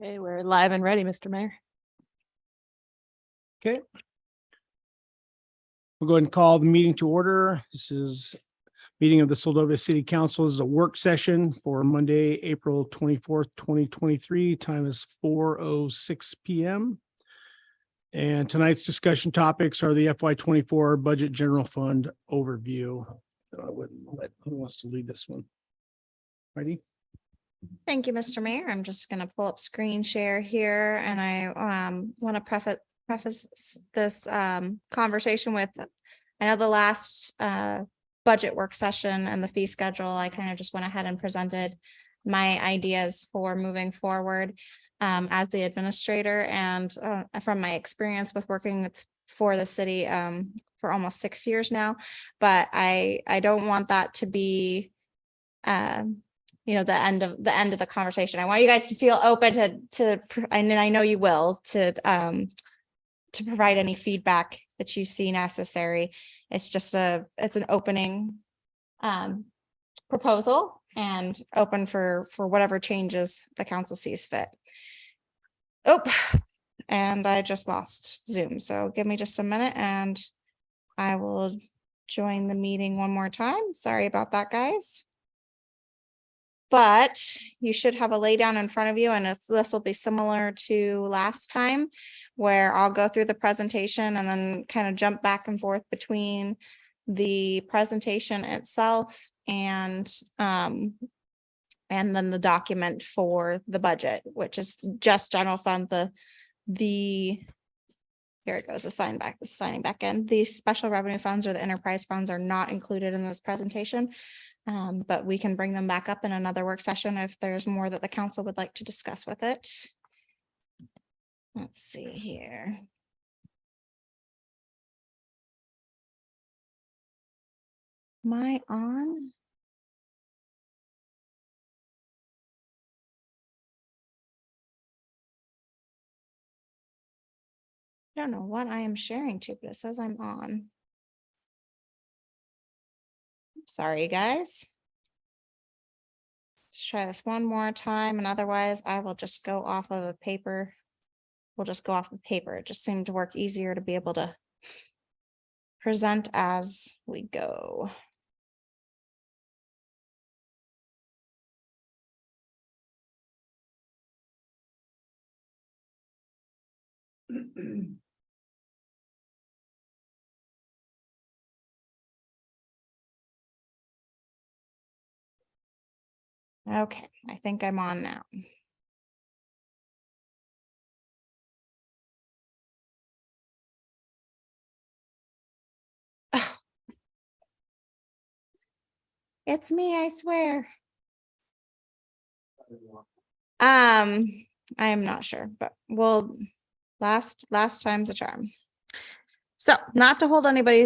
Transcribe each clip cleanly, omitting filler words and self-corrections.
Okay, we're live and ready, Mr. Mayor. Okay. We'll go ahead and call the meeting to order. This is meeting of the Seldovia City Council. This is a work session for Monday, April 24th, 2023. Time is 4:06 p.m. And tonight's discussion topics are the FY24 Budget General Fund Overview. Who wants to lead this one? Heidi? Thank you, Mr. Mayor. I'm just going to pull up screen share here, and I want to preface this conversation with, I know the last budget work session and the fee schedule, I kind of just went ahead and presented my ideas for moving forward as the administrator, and from my experience with working for the city for almost 6 years now. But I don't want that to be the end of the conversation. I want you guys to feel open to and I know you will, to provide any feedback that you see necessary. It's just it's an opening proposal and open for whatever changes the council sees fit. Oh, and I just lost Zoom. So give me just a minute and I will join the meeting one more time. Sorry about that, guys. But you should have a lay down in front of you, and this will be similar to last time, where I'll go through the presentation and then kind of jump back and forth between the presentation itself and then the document for the budget, which is just general fund. Here it goes, the signing back in. The special revenue funds or the enterprise funds are not included in this presentation. But we can bring them back up in another work session if there's more that the council would like to discuss with it. Let's see here. Am I on? I don't know what I am sharing to, but it says I'm on. Sorry, guys. Let's try this one more time, and otherwise I will just go off of the paper. We'll just go off the paper. It just seemed to work easier to be able to present as we go. Okay, I think I'm on now. Oh. It's me, I swear. I am not sure, but we'll last time's a charm. So not to hold anybody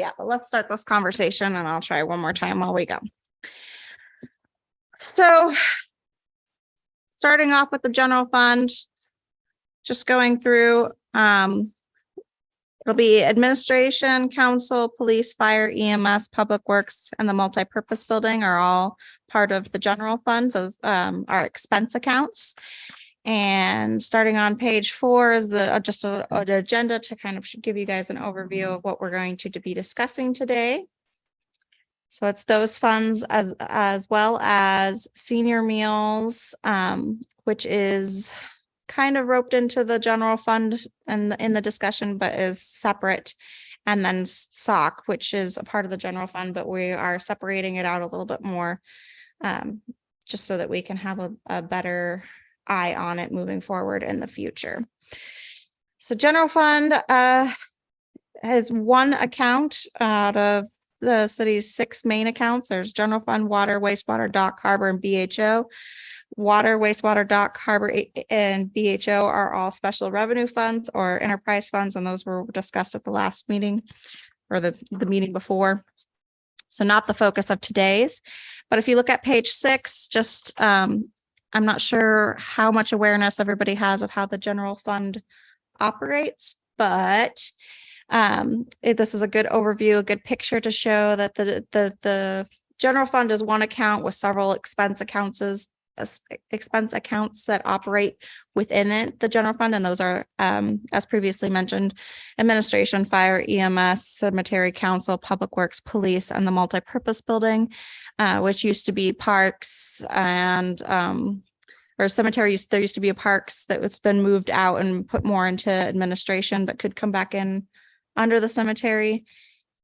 up, but let's start this conversation and I'll try one more time while we go. So starting off with the general fund, just going through, it'll be administration, council, police, fire, EMS, public works, and the multi-purpose building are all part of the general fund. Those are expense accounts. And starting on page 4 is just an agenda to kind of give you guys an overview of what we're going to be discussing today. So it's those funds as well as senior meals, which is kind of roped into the general fund and in the discussion, but is separate. And then SOC, which is a part of the general fund, but we are separating it out a little bit more, just so that we can have a better eye on it moving forward in the future. So general fund has one account out of the city's 6 main accounts. There's general fund, water, wastewater, dock, harbor, and BHO. Water, wastewater, dock, harbor, and BHO are all special revenue funds or enterprise funds, and those were discussed at the last meeting or the meeting before. So not the focus of today's, but if you look at page 6, just I'm not sure how much awareness everybody has of how the general fund operates, but this is a good overview, a good picture to show that the general fund is one account with several expense accounts expense accounts that operate within it, the general fund. And those are, as previously mentioned, administration, fire, EMS, cemetery, council, public works, police, and the multipurpose building, which used to be parks and, or cemetery. There used to be a parks that it's been moved out and put more into administration, but could come back in under the cemetery.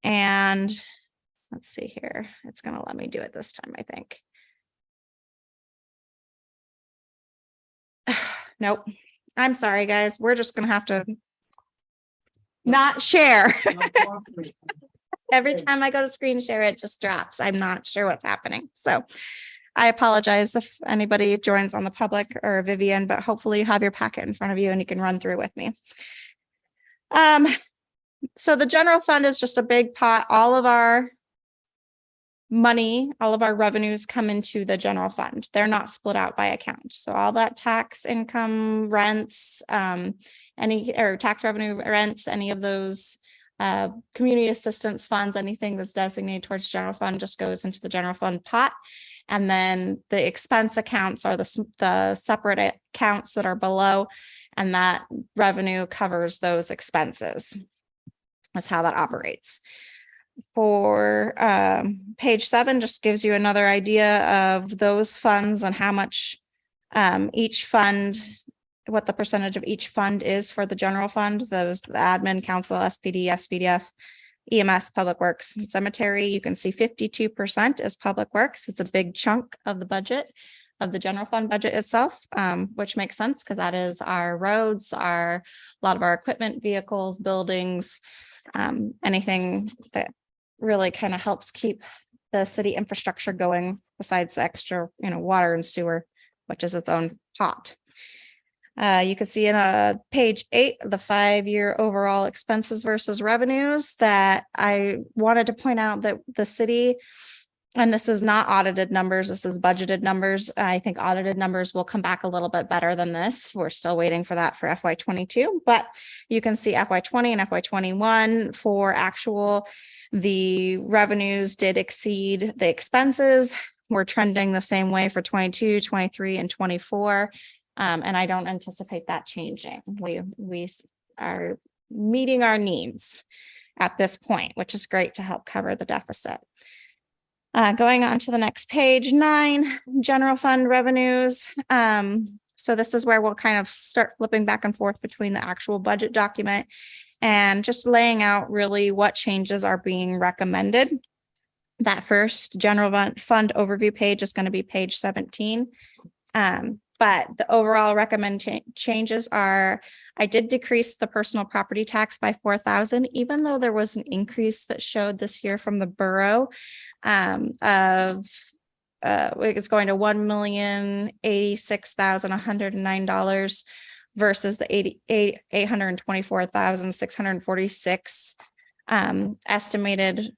And let's see here. It's going to let me do it this time, I think. Nope. I'm sorry, guys. We're just going to have to not share. Every time I go to screen share, it just drops. I'm not sure what's happening. So I apologize if anybody joins on the public or Vivian, but hopefully you have your packet in front of you and you can run through with me. So the general fund is just a big pot. All of our money, all of our revenues come into the general fund. They're not split out by account. So all that tax income, rents, tax revenue, rents, any of those community assistance funds, anything that's designated towards general fund just goes into the general fund pot. And then the expense accounts are the separate accounts that are below, and that revenue covers those expenses. That's how that operates. For page 7 just gives you another idea of those funds and how much each fund, what the percentage of each fund is for the general fund. Those, the admin, council, SPD, SPDF, EMS, public works, and cemetery. You can see 52% is public works. It's a big chunk of the budget, of the general fund budget itself, which makes sense because that is our roads, a lot of our equipment, vehicles, buildings, anything that really kind of helps keep the city infrastructure going besides the extra, water and sewer, which is its own pot. You can see in page 8, the 5-year overall expenses versus revenues, that I wanted to point out that the city, and this is not audited numbers, this is budgeted numbers. I think audited numbers will come back a little bit better than this. We're still waiting for that for FY22, but you can see FY20 and FY21 for actual, the revenues did exceed the expenses. We're trending the same way for 22, 23, and 24. And I don't anticipate that changing. We are meeting our needs at this point, which is great to help cover the deficit. Going on to the next page, 9, general fund revenues. So this is where we'll kind of start flipping back and forth between the actual budget document and just laying out really what changes are being recommended. That first general fund overview page is going to be page 17. But the overall recommended changes are, I did decrease the personal property tax by $4,000, even though there was an increase that showed this year from the borough it's going to $1,086,109 versus the $824,646 estimated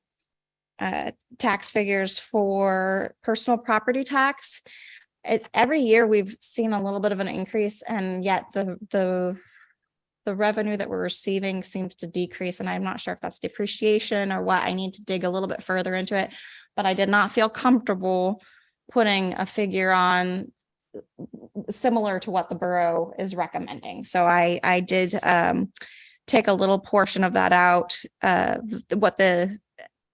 tax figures for personal property tax. Every year we've seen a little bit of an increase, and yet the revenue that we're receiving seems to decrease. And I'm not sure if that's depreciation or what. I need to dig a little bit further into it, but I did not feel comfortable putting a figure on similar to what the borough is recommending. So I did take a little portion of that out, what the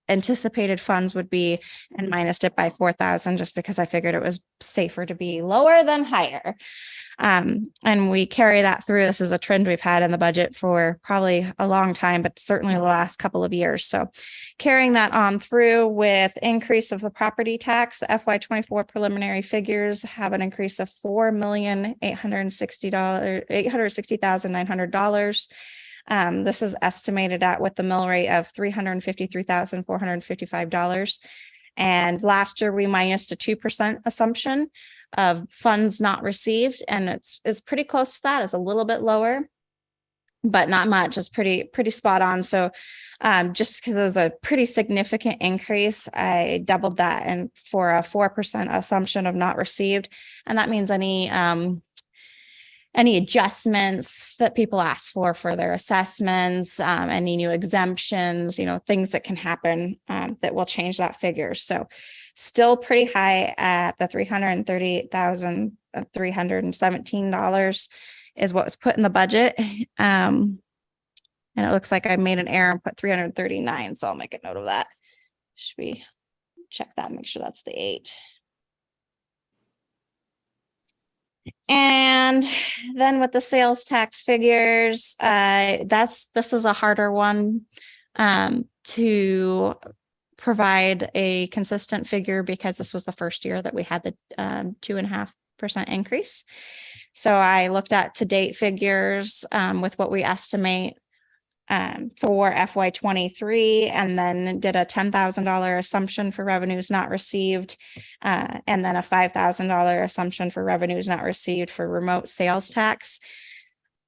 anticipated funds would be, and minused it by 4,000 just because I figured it was safer to be lower than higher. And we carry that through. This is a trend we've had in the budget for probably a long time, but certainly the last couple of years. So carrying that on through with increase of the property tax, the FY24 preliminary figures have an increase of $860,900. This is estimated at with the mill rate of $353,455. And last year we minused a 2% assumption of funds not received. And it's pretty close to that. It's a little bit lower, but not much. It's pretty spot on. So just because it was a pretty significant increase, I doubled that and for a 4% assumption of not received. And that means any any adjustments that people ask for their assessments, any new exemptions, things that can happen that will change that figure. So still pretty high at the $338,317 is what was put in the budget. And it looks like I made an error and put 339. So I'll make a note of that. Should we check that, make sure that's the 8. And then with the sales tax figures, this is a harder one to provide a consistent figure because this was the first year that we had the 2.5% increase. So I looked at to date figures with what we estimate for FY23, and then did a $10,000 assumption for revenues not received, and then a $5,000 assumption for revenues not received for remote sales tax.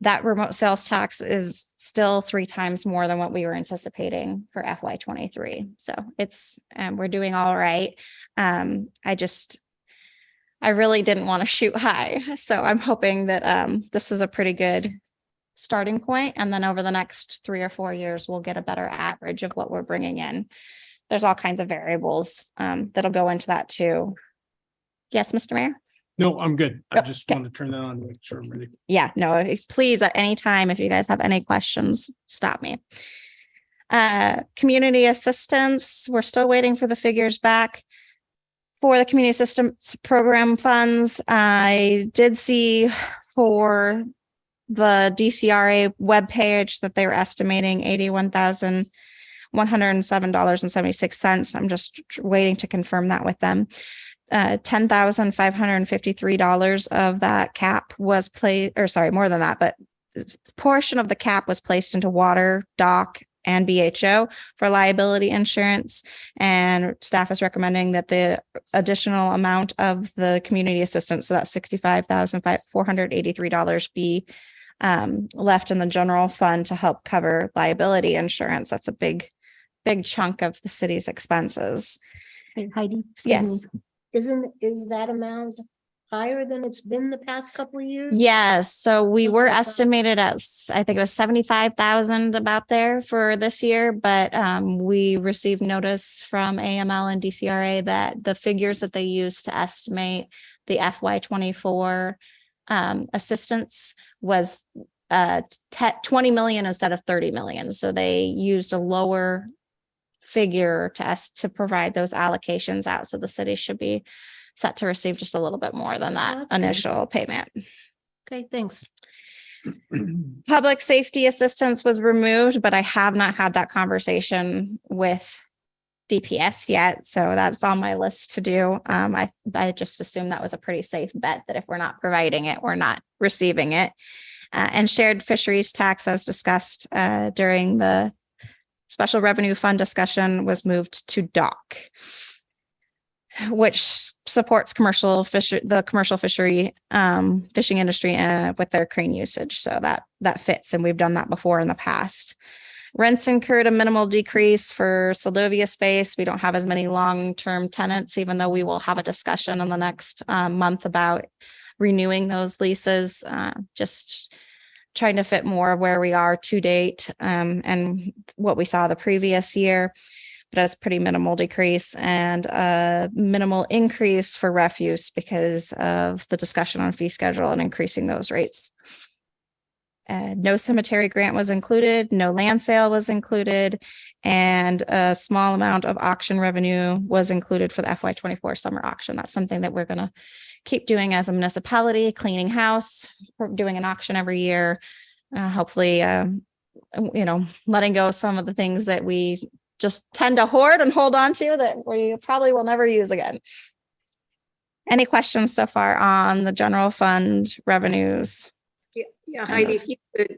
That remote sales tax is still 3 times more than what we were anticipating for FY23. So it's we're doing all right. I really didn't want to shoot high, so I'm hoping that this is a pretty good starting point, and then over the next 3 or 4 years we'll get a better average of what we're bringing in. There's all kinds of variables that'll go into that too. Yes, Mr. Mayor? No, I'm good. I Oh, just okay. wanted to turn that on to make sure I'm ready. Yeah, no, please at any time, if you guys have any questions, stop me. Community assistance, we're still waiting for the figures back for the community assistance program funds. I did see for the DCRA webpage that they were estimating $81,107.76. I'm just waiting to confirm that with them. $10,553 of that cap was placed, or sorry, more than that, but portion of the cap was placed into water, dock, and BHO for liability insurance. And staff is recommending that the additional amount of the community assistance, so that's $65,483, be left in the general fund to help cover liability insurance. That's a big chunk of the city's expenses. Hey, Heidi. Yes. Is that amount higher than it's been the past couple of years? Yes. So we were Okay. estimated at, I think it was 75,000 about there for this year, but we received notice from AML and DCRA that the figures that they used to estimate the FY24 assistance was 20 million instead of 30 million. So they used a lower figure to provide those allocations out. So the city should be set to receive just a little bit more than that That's good. initial payment. Okay, thanks. Public safety assistance was removed, but I have not had that conversation with DPS yet. So that's on my list to do. I just assumed that was a pretty safe bet that if we're not providing it, we're not receiving it. And shared fisheries tax, as discussed during the special revenue fund discussion, was moved to dock, which supports the commercial fishery fishing industry with their crane usage. So that fits, and we've done that before in the past. Rents incurred a minimal decrease for Seldovia space. We don't have as many long-term tenants, even though we will have a discussion in the next month about renewing those leases, just trying to fit more of where we are to date and what we saw the previous year. But that's pretty minimal decrease, and a minimal increase for refuse because of the discussion on fee schedule and increasing those rates. No cemetery grant was included, no land sale was included, and a small amount of auction revenue was included for the FY24 summer auction. That's something that we're going to keep doing as a municipality, cleaning house, doing an auction every year. Hopefully, letting go of some of the things that we just tend to hoard and hold on to that we probably will never use again. Any questions so far on the general fund revenues? Yeah, Heidi, if you could,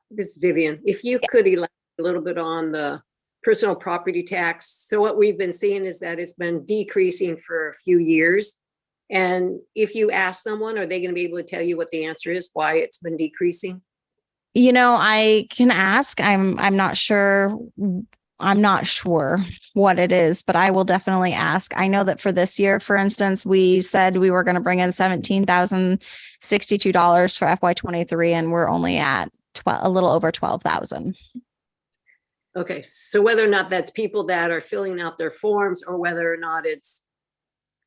this is Vivian. If you could elaborate a little bit on the personal property tax. So what we've been seeing is that it's been decreasing for a few years. And if you ask someone, are they going to be able to tell you what the answer is, why it's been decreasing? I can ask. I'm not sure I'm not sure what it is, but I will definitely ask. I know that for this year, for instance, we said we were going to bring in $17,062 for FY 23, and we're only at a little over 12,000. Okay, so whether or not that's people that are filling out their forms or whether or not it's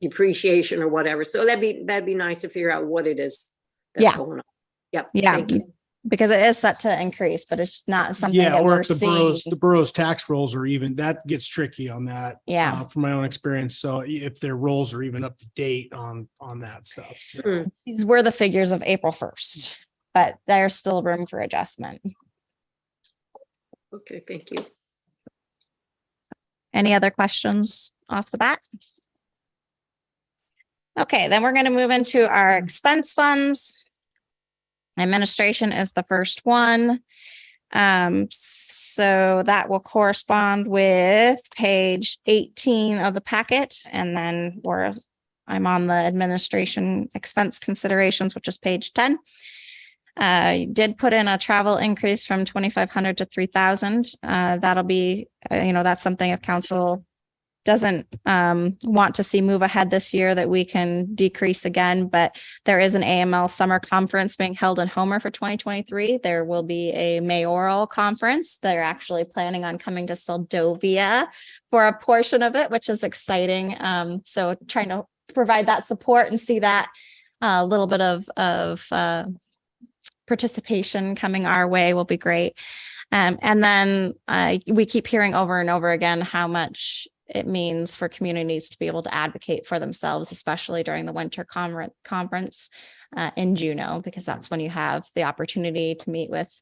depreciation or whatever. So that'd be nice to figure out what it is that's Yeah. going on. Yep. Yeah. Thank you. Because it is set to increase, but it's not something Yeah, that or we're if the seeing. borough's tax rolls are even, that gets tricky on that. Yeah. From my own experience. So if their rolls are even up to date on that stuff. So. Hmm. These were the figures of April 1st, but there's still room for adjustment. Okay, thank you. Any other questions off the bat? Okay, then we're going to move into our expense funds. Administration is the first one. So that will correspond with page 18 of the packet. And then I'm on the administration expense considerations, which is page 10. You did put in a travel increase from 2,500 to 3,000. That'll be, that's something if council doesn't want to see move ahead this year that we can decrease again, but there is an AML summer conference being held in Homer for 2023. There will be a mayoral conference. They're actually planning on coming to Seldovia for a portion of it, which is exciting. So trying to provide that support and see that little bit of participation coming our way will be great. And then we keep hearing over and over again how much it means for communities to be able to advocate for themselves, especially during the winter conference in Juneau, because that's when you have the opportunity to meet with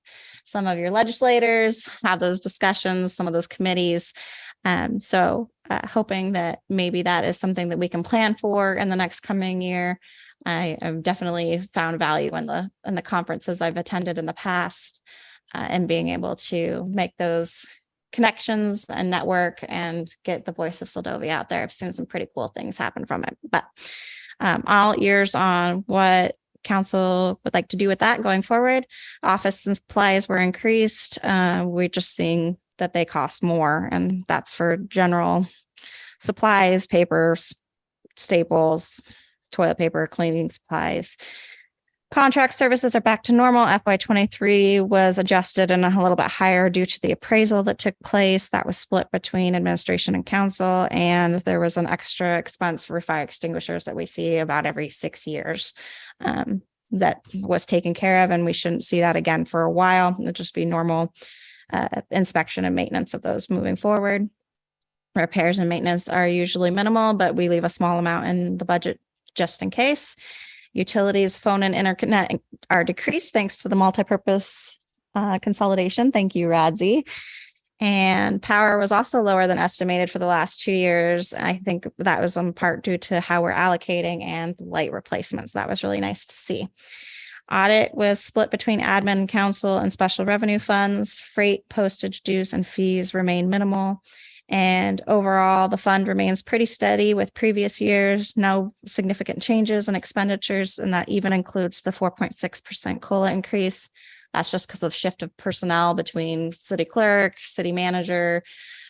some of your legislators, have those discussions, some of those committees. So hoping that maybe that is something that we can plan for in the next coming year. I've definitely found value in the conferences I've attended in the past and being able to make those connections and network and get the voice of Seldovia out there. I've seen some pretty cool things happen from it, but all ears on what council would like to do with that going forward. Office and supplies were increased. We're just seeing that they cost more, and that's for general supplies, papers, staples, toilet paper, cleaning supplies. Contract services are back to normal. FY 23 was adjusted and a little bit higher due to the appraisal that took place. That was split between administration and council. And there was an extra expense for fire extinguishers that we see about every 6 years that was taken care of. And we shouldn't see that again for a while. It'll just be normal inspection and maintenance of those moving forward. Repairs and maintenance are usually minimal, but we leave a small amount in the budget just in case. Utilities, phone and internet are decreased thanks to the multipurpose consolidation. Thank you, Radzi. And power was also lower than estimated for the last 2 years. I think that was in part due to how we're allocating and light replacements. That was really nice to see. Audit was split between admin, council, and special revenue funds. Freight, postage, dues, and fees remain minimal. And overall, the fund remains pretty steady with previous years, no significant changes in expenditures, and that even includes the 4.6% COLA increase. That's just because of shift of personnel between city clerk, city manager,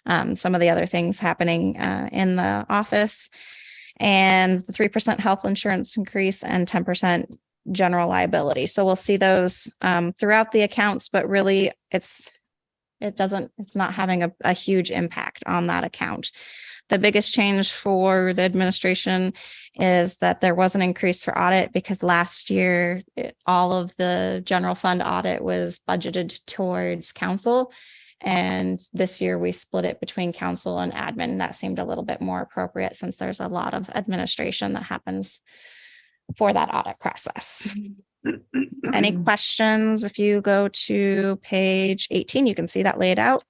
some of the other things happening in the office, and the 3% health insurance increase and 10% general liability. So we'll see those throughout the accounts, but really it's not having a huge impact on that account. The biggest change for the administration is that there was an increase for audit because last year, all of the general fund audit was budgeted towards council. And this year we split it between council and admin. That seemed a little bit more appropriate since there's a lot of administration that happens for that audit process. Any questions? If you go to page 18, you can see that laid out.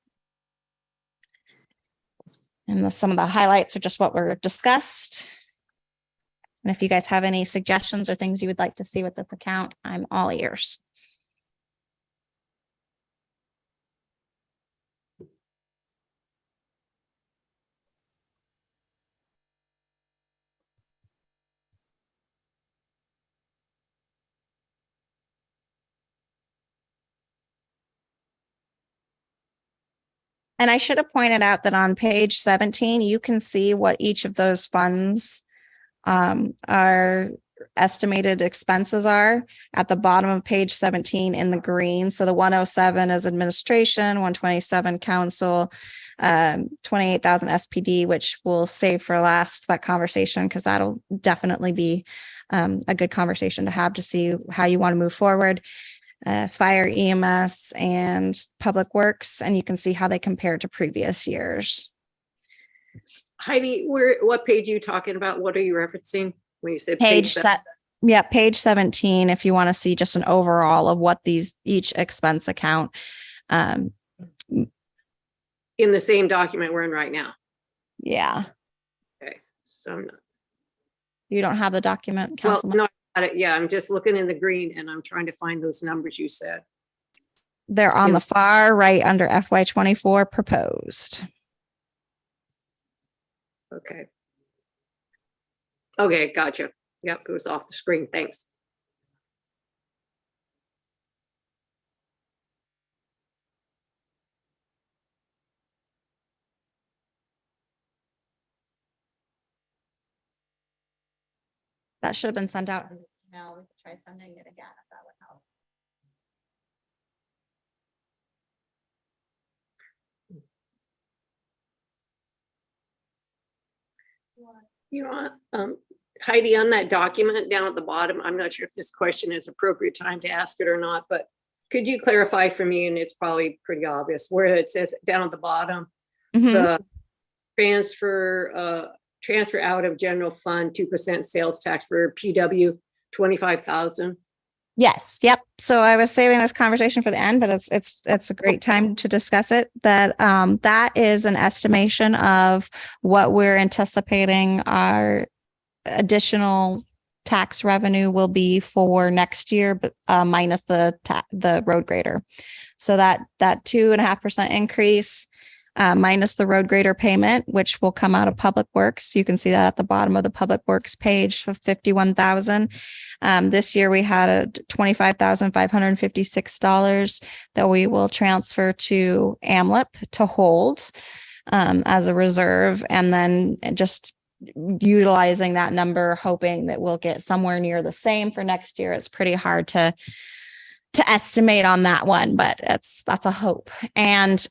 And some of the highlights are just what were discussed. And if you guys have any suggestions or things you would like to see with this account, I'm all ears. And I should have pointed out that on page 17, you can see what each of those funds our estimated expenses are at the bottom of page 17 in the green. So the 107 is administration, 127 council, 28,000 SPD, which we'll save for last, that conversation, because that'll definitely be a good conversation to have to see how you want to move forward. Fire, EMS, and Public Works, and you can see how they compare to previous years. Heidi, what page are you talking about? What are you referencing when you said Page seven? Yeah, page 17, if you want to see just an overall of what each expense account. In the same document we're in right now? Yeah, Okay, so I'm not, you don't have the document, well, Councilman? no, I got it. Yeah, I'm just looking in the green and I'm trying to find those numbers you said. They're on in- the far right under FY24 proposed. Okay. Okay, gotcha. Yep, it was off the screen. Thanks. That should have been sent out. No, we could try sending it again if that would help. You know, Heidi, on that document down at the bottom, I'm not sure if this question is appropriate time to ask it or not, but could you clarify for me, and it's probably pretty obvious, where it says down at the bottom, Mhm. the transfer out of general fund, 2% sales tax for PW, 25,000. Yes, yep. So I was saving this conversation for the end, but it's a great time to discuss it. That is an estimation of what we're anticipating our additional tax revenue will be for next year, but minus the road grader. So that 2.5% increase minus the road grader payment, which will come out of Public Works. You can see that at the bottom of the Public Works page of 51,000. This year we had a $25,556 that we will transfer to AMLIP to hold as a reserve, and then just utilizing that number, hoping that we'll get somewhere near the same for next year. It's pretty hard to estimate on that one, but that's a hope. And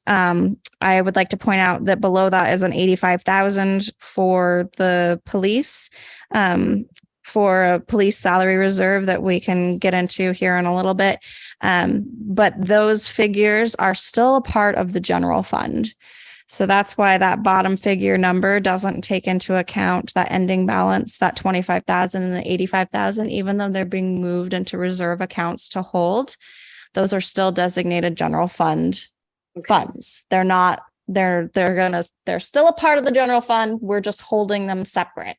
I would like to point out that below that is an 85,000 for the police, for a police salary reserve that we can get into here in a little bit. But those figures are still a part of the general fund. So that's why that bottom figure number doesn't take into account that ending balance, that 25,000 and the 85,000, even though they're being moved into reserve accounts to hold. Those are still designated general fund funds. They're not, they're still a part of the general fund. We're just holding them separate.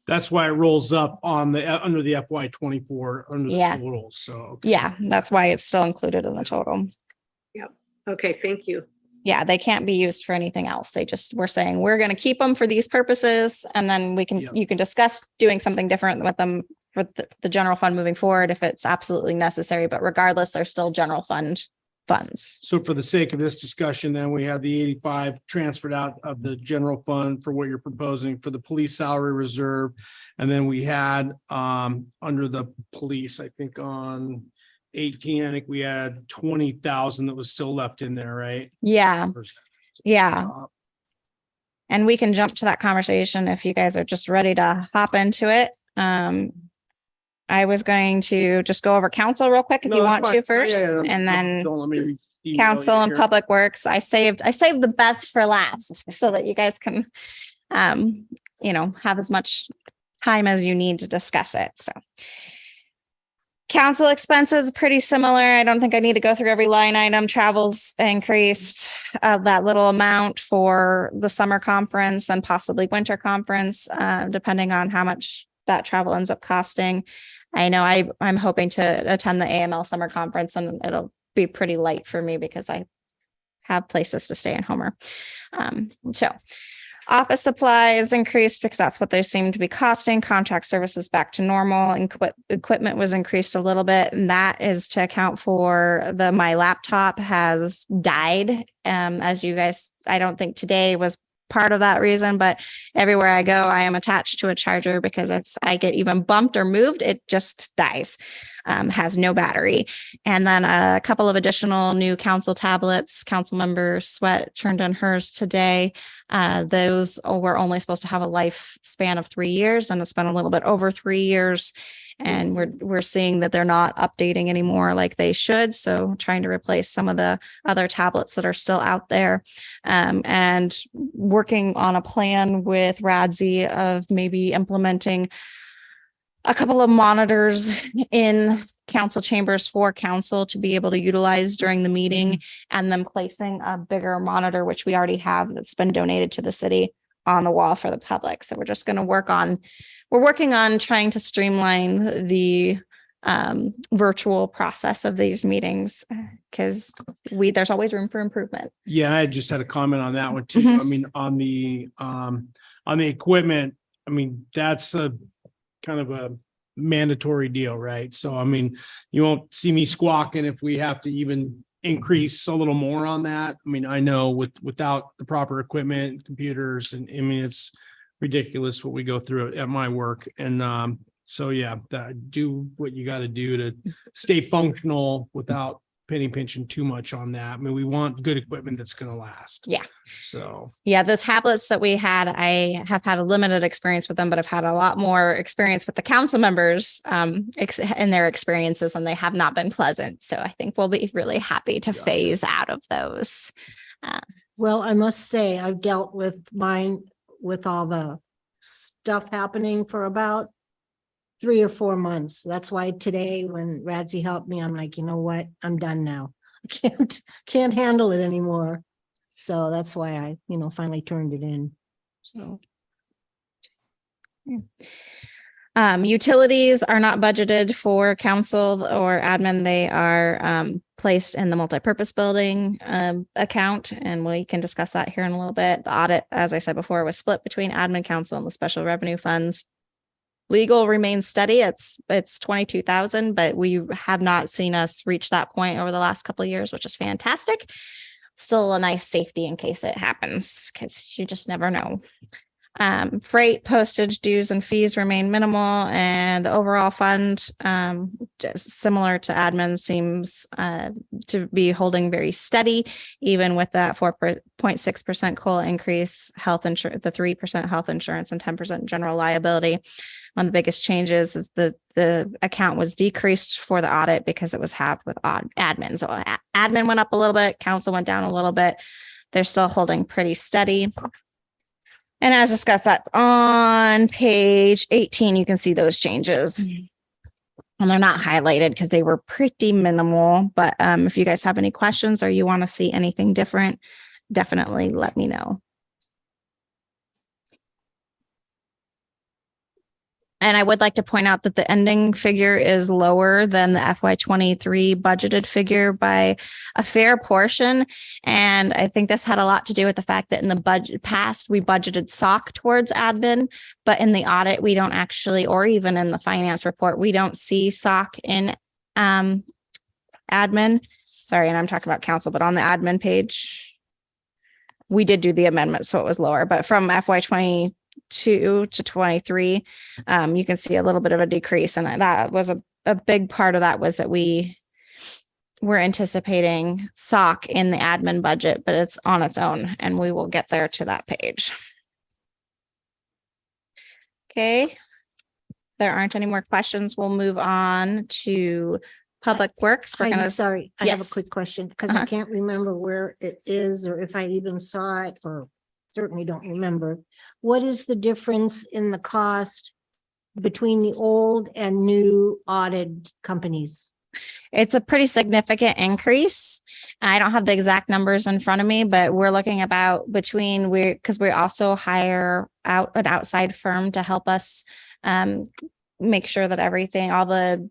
That's why it rolls up on the, under the FY24, under the Yeah. totals, so. Yeah, that's why it's still included in the total. Okay, thank you. Yeah, they can't be used for anything else. We're saying we're going to keep them for these purposes, and then you can discuss doing something different with them for the general fund moving forward if it's absolutely necessary. But regardless, they're still general fund funds. So for the sake of this discussion, then we have the 85 transferred out of the general fund for what you're proposing for the police salary reserve. And then we had under the police, I think on 18, I think we had 20,000 that was still left in there, right? Yeah. And we can jump to that conversation if you guys are just ready to hop into it. I was going to just go over council real quick if you want to first, and then don't let me council and Public Works. I saved the best for last so that you guys can, have as much time as you need to discuss it. So council expenses, pretty similar. I don't think I need to go through every line item. Travel's increased that little amount for the summer conference and possibly winter conference, depending on how much that travel ends up costing. I know I'm hoping to attend the AML summer conference, and it'll be pretty light for me because I have places to stay in Homer. So Office supplies increased because that's what they seem to be costing. Contract services back to normal, and equipment was increased a little bit. And that is to account for my laptop has died. As you guys, I don't think today was part of that reason, but everywhere I go, I am attached to a charger because if I get even bumped or moved, it just dies. Has no battery. And then a couple of additional new council tablets. Councilmember Sweat turned in hers today. Those were only supposed to have a lifespan of 3 years, and it's been a little bit over 3 years. And we're seeing that they're not updating anymore like they should. So trying to replace some of the other tablets that are still out there, and working on a plan with RADSI of maybe implementing a couple of monitors in council chambers for council to be able to utilize during the meeting, and then placing a bigger monitor, which we already have that's been donated to the city, on the wall for the public. So we're just going to we're working on trying to streamline the virtual process of these meetings, because there's always room for improvement. Yeah, I just had a comment on that one too. Mhm. I mean, on the equipment, I mean, that's a kind of a mandatory deal, right? So, I mean, you won't see me squawking if we have to even increase a little more on that. I mean, I know without the proper equipment, computers, and I mean, it's ridiculous what we go through at my work. And so, yeah, do what you got to do to stay functional without penny pinching too much on that. I mean, we want good equipment that's going to last. Yeah. So, Yeah, the tablets that we had, I have had a limited experience with them, but I've had a lot more experience with the council members and their experiences, and they have not been pleasant. So I think we'll be really happy to phase out of those. Well, I must say, I've dealt with mine with all the stuff happening for about 3 or 4 months. That's why today when Radzi helped me, I'm like, you know what? I'm done now. I can't handle it anymore. So that's why I, finally turned it in. So. Utilities are not budgeted for council or admin. They are placed in the multipurpose building account, and we can discuss that here in a little bit. The audit, as I said before, was split between admin, council, and the special revenue funds. Legal remains steady. It's 22,000, but we have not seen us reach that point over the last couple of years, which is fantastic. Still a nice safety in case it happens, because you just never know. Freight, postage, dues, and fees remain minimal, and the overall fund, just similar to admin, seems to be holding very steady, even with that 4.6% COLA increase, health insurance, the 3% health insurance, and 10% general liability. One of the biggest changes is the account was decreased for the audit because it was halved with admin. So admin went up a little bit, council went down a little bit. They're still holding pretty steady. And as discussed, that's on page 18. You can see those changes. And they're not highlighted because they were pretty minimal. But if you guys have any questions or you want to see anything different, definitely let me know. And I would like to point out that the ending figure is lower than the FY23 budgeted figure by a fair portion. And I think this had a lot to do with the fact that in the past, we budgeted SOC towards admin, but in the audit, we don't actually, or even in the finance report, we don't see SOC in admin. Sorry, and I'm talking about council, but on the admin page, we did do the amendment, so it was lower. But from FY22 to 23, you can see a little bit of a decrease, and that was a big part of that was that we were anticipating SOC in the admin budget, but it's on its own, and we will get there to that page. Okay, there aren't any more questions. We'll move on to Public Works. I'm sorry, I have a Yes. quick question because I can't remember where it is or if I even saw it, or certainly don't remember. What is the difference in the cost between the old and new audit companies? It's a pretty significant increase. I don't have the exact numbers in front of me, but we're looking about because we also hire out an outside firm to help us make sure that everything, all the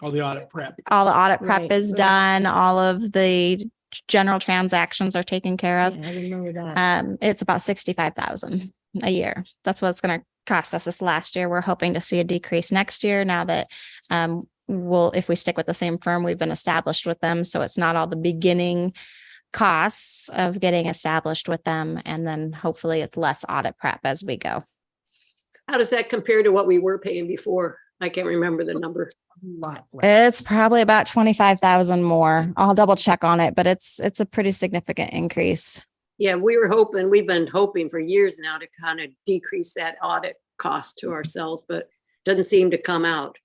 all the audit prep. prep Right, is right. done, all of the general transactions are taken care of. Yeah, I remember that. It's about 65,000 a year. That's what it's going to cost us this last year. We're hoping to see a decrease next year now that if we stick with the same firm, we've been established with them. So it's not all the beginning costs of getting established with them. And then hopefully it's less audit prep as we go. How does that compare to what we were paying before? I can't remember the number. Lot less. It's probably about 25,000 more. I'll double check on it, but it's a pretty significant increase. Yeah, we've been hoping for years now to kind of decrease that audit cost to ourselves, but doesn't seem to come out.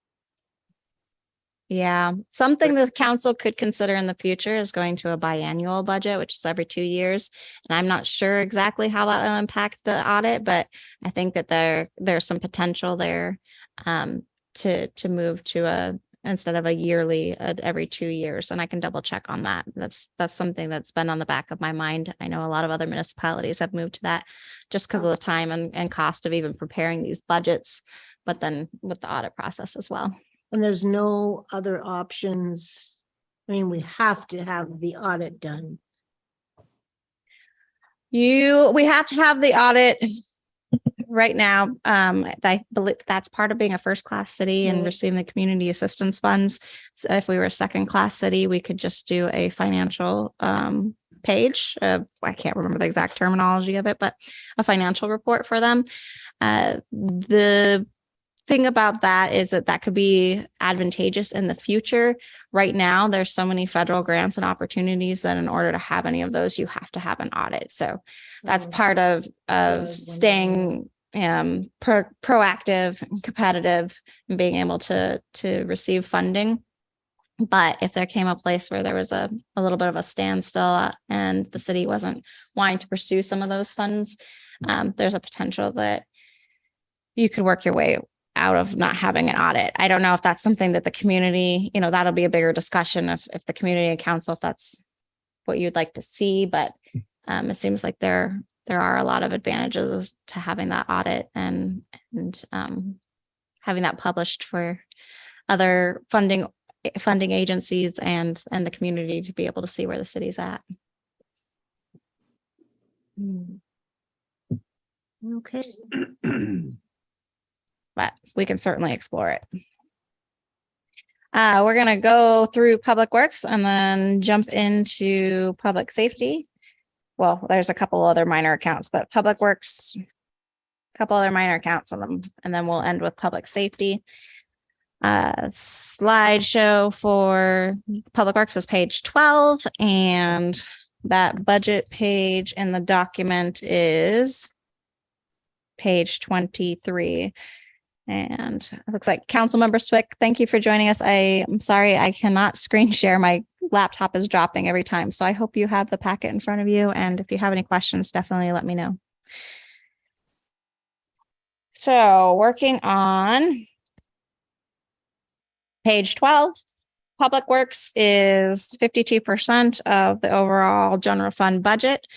Yeah, something the council could consider in the future is going to a biannual budget, which is every 2 years. And I'm not sure exactly how that will impact the audit, but I think that there's some potential there to move to instead of a yearly, every 2 years. And I can double check on that. That's something that's been on the back of my mind. I know a lot of other municipalities have moved to that just because of the time and cost of even preparing these budgets, but then with the audit process as well. And there's no other options. I mean, we have to have the audit done. We have to have the audit right now. I believe that's part of being a first class city and Right. receiving the community assistance funds. So if we were a second class city, we could just do a financial page. I can't remember the exact terminology of it, but a financial report for them. The thing about that is that could be advantageous in the future. Right now, there's so many federal grants and opportunities that in order to have any of those, you have to have an audit. So that's Oh, part of staying proactive and competitive and being able to receive funding. But if there came a place where there was a little bit of a standstill and the city wasn't wanting to pursue some of those funds, there's a potential that you could work your way out of not having an audit. I don't know if that's something that the community, that'll be a bigger discussion if the community and council, if that's what you'd like to see, but it seems like there are a lot of advantages to having that audit and having that published for other funding agencies and the community to be able to see where the city's at. Okay. But we can certainly explore it. We're going to go through Public Works and then jump into Public Safety. Well, there's a couple other minor accounts, but Public Works, a couple other minor accounts on them, and then we'll end with Public Safety. Slideshow for Public Works is page 12, and that budget page in the document is page 23. And it looks like Councilmember Swick, thank you for joining us. I'm sorry, I cannot screen share. My laptop is dropping every time. So I hope you have the packet in front of you. And if you have any questions, definitely let me know. So working on page 12, Public Works is 52% of the overall general fund budget.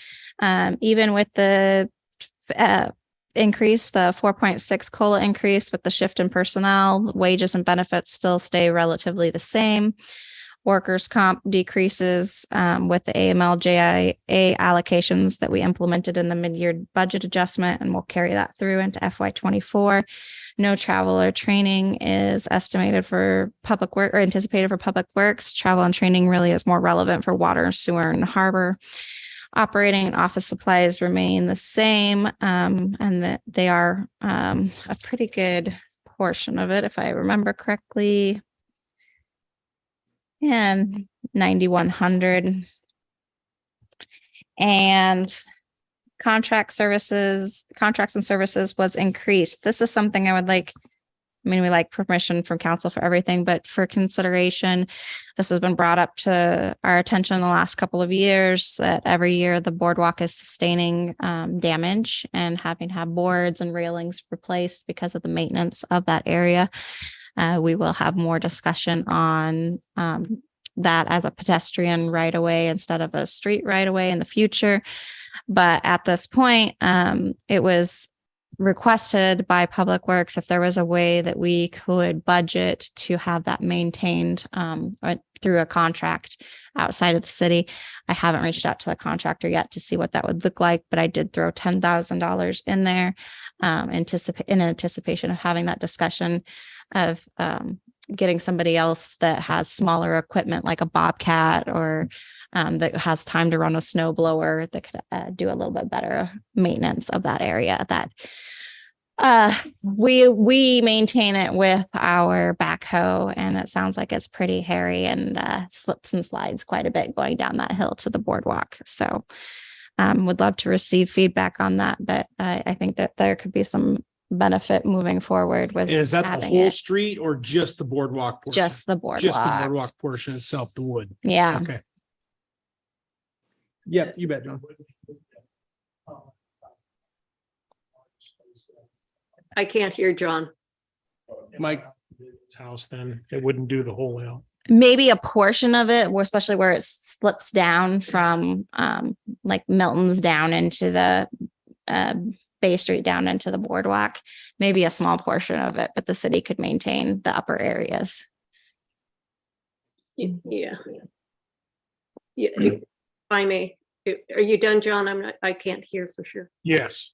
Even with the increase, the 4.6 COLA increase with the shift in personnel, wages and benefits still stay relatively the same. Workers' comp decreases with the AML-JIA allocations that we implemented in the mid-year budget adjustment, and we'll carry that through into FY24. No travel or training is estimated for Public Work or anticipated for Public Works. Travel and training really is more relevant for water, sewer, and harbor. Operating and office supplies remain the same, and that they are a pretty good portion of it, if I remember correctly. And 9,100. And contracts and services was increased. This is something I would like. We like permission from council for everything, but for consideration, this has been brought up to our attention in the last couple of years that every year the boardwalk is sustaining damage and having to have boards and railings replaced because of the maintenance of that area. We will have more discussion on that as a pedestrian right of way instead of a street right of way in the future. But at this point, it was requested by Public Works if there was a way that we could budget to have that maintained or through a contract outside of the city. I haven't reached out to the contractor yet to see what that would look like, but I did throw $10,000 in there in anticipation of having that discussion of getting somebody else that has smaller equipment like a Bobcat or that has time to run a snow blower that could do a little bit better maintenance of that area. That we maintain it with our backhoe, and it sounds like it's pretty hairy and slips and slides quite a bit going down that hill to the boardwalk. So would love to receive feedback on that, but I think that there could be some benefit moving forward with Is that the having whole it. street or just the boardwalk portion? Just the Just the boardwalk. boardwalk portion itself, the wood. Yeah. Okay. Yep, you bet, John. I can't hear John. Mike's house, then it wouldn't do the whole hill. Maybe a portion of it, especially where it slips down from like Milton's down into the Bay Street down into the boardwalk. Maybe a small portion of it, but the city could maintain the upper areas. Yeah. Yeah, if I may, are you done, John? I can't hear for sure. Yes.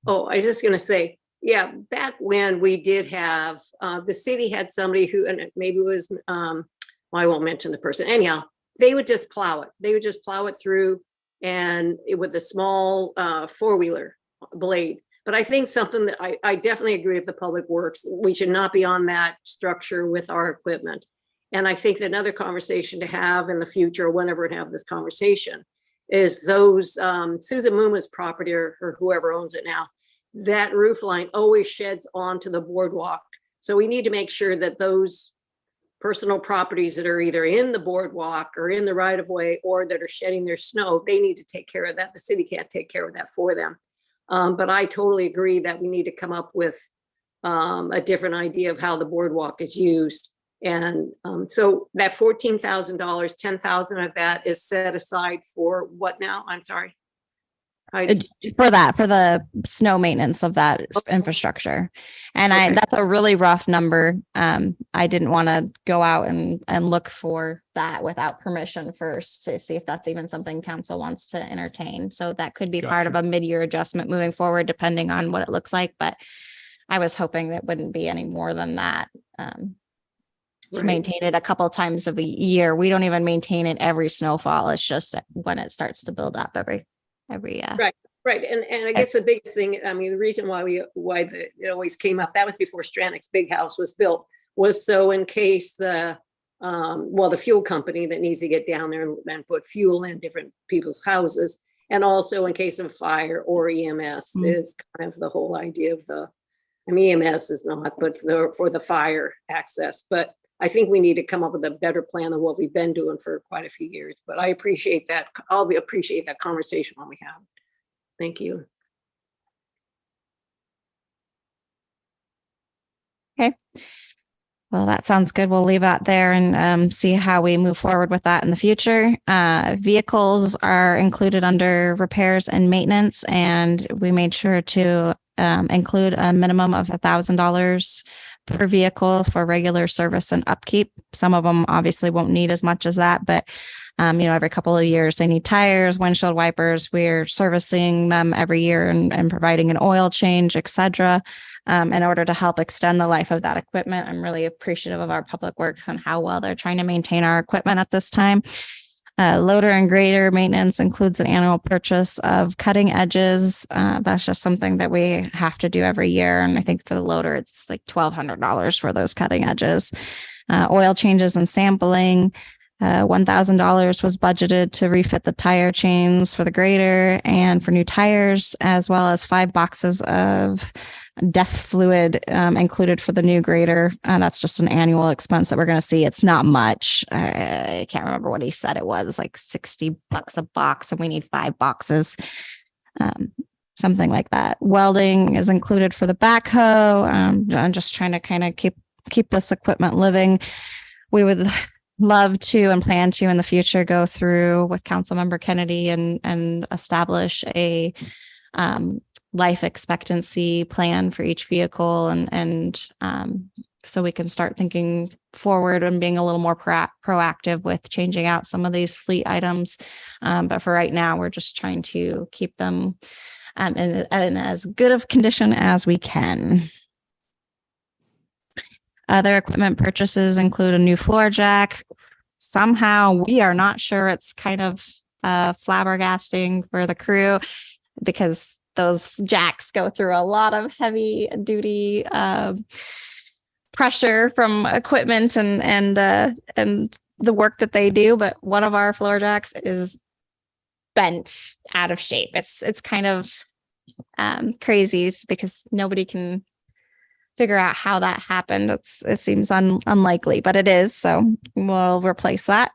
Oh, I was just gonna say, yeah, back when we did have, the city had somebody who, and maybe it was, well, I won't mention the person. Anyhow, they would just plow it. They would just plow it through and with a small four-wheeler blade. But I think something that I definitely agree with the Public Works. We should not be on that structure with our equipment. And I think that another conversation to have in the future, whenever we have this conversation, is those Susan Muma's property or whoever owns it now, that roof line always sheds onto the boardwalk. So we need to make sure that those personal properties that are either in the boardwalk or in the right of way or that are shedding their snow, they need to take care of that. The city can't take care of that for them. But I totally agree that we need to come up with a different idea of how the boardwalk is used. And so that $14,000, $10,000 of that is set aside for what now? I'm sorry. For the snow maintenance of that infrastructure. And Okay. that's a really rough number. I didn't want to go out and look for that without permission first to see if that's even something council wants to entertain. So that could be part of a mid-year adjustment moving forward, depending on what it looks like. But I was hoping that wouldn't be any more than that. To Right. maintain it a couple times a year. We don't even maintain it every snowfall. It's just when it starts to build up every Right. And I guess the biggest thing, I mean, the reason why it always came up, that was before Stranic's big house was built, was so in case the fuel company that needs to get down there and put fuel in different people's houses. And also in case of fire or EMS is kind of the whole idea of EMS is not, but for the fire access. But I think we need to come up with a better plan than what we've been doing for quite a few years. But I appreciate that. I'll appreciate that conversation when we have it. Thank you. Well, that sounds good. We'll leave that there and see how we move forward with that in the future. Vehicles are included under repairs and maintenance, and we made sure to include a minimum of $1,000 per vehicle for regular service and upkeep. Some of them obviously won't need as much as that, but every couple of years they need tires, windshield wipers. We're servicing them every year and providing an oil change, etc. In order to help extend the life of that equipment. I'm really appreciative of our Public Works and how well they're trying to maintain our equipment at this time. Loader and grader maintenance includes an annual purchase of cutting edges. That's just something that we have to do every year. And I think for the loader, it's like $1,200 for those cutting edges. Oil changes and sampling. $1,000 was budgeted to refit the tire chains for the grader and for new tires, as well as 5 boxes of DEF fluid included for the new grader. That's just an annual expense that we're going to see. It's not much. I can't remember what he said it was, like $60 a box, and we need 5 boxes. Something like that. Welding is included for the backhoe. I'm just trying to kind of keep this equipment living. We would love to and plan to in the future go through with Councilmember Kennedy and establish a life expectancy plan for each vehicle and so we can start thinking forward and being a little more proactive with changing out some of these fleet items. But for right now, we're just trying to keep them in as good of condition as we can. Other equipment purchases include a new floor jack. Somehow we are not sure, it's kind of flabbergasting for the crew because those jacks go through a lot of heavy duty pressure from equipment and the work that they do. But one of our floor jacks is bent out of shape. It's kind of crazy because nobody can figure out how that happened. It seems unlikely, but it is. So we'll replace that.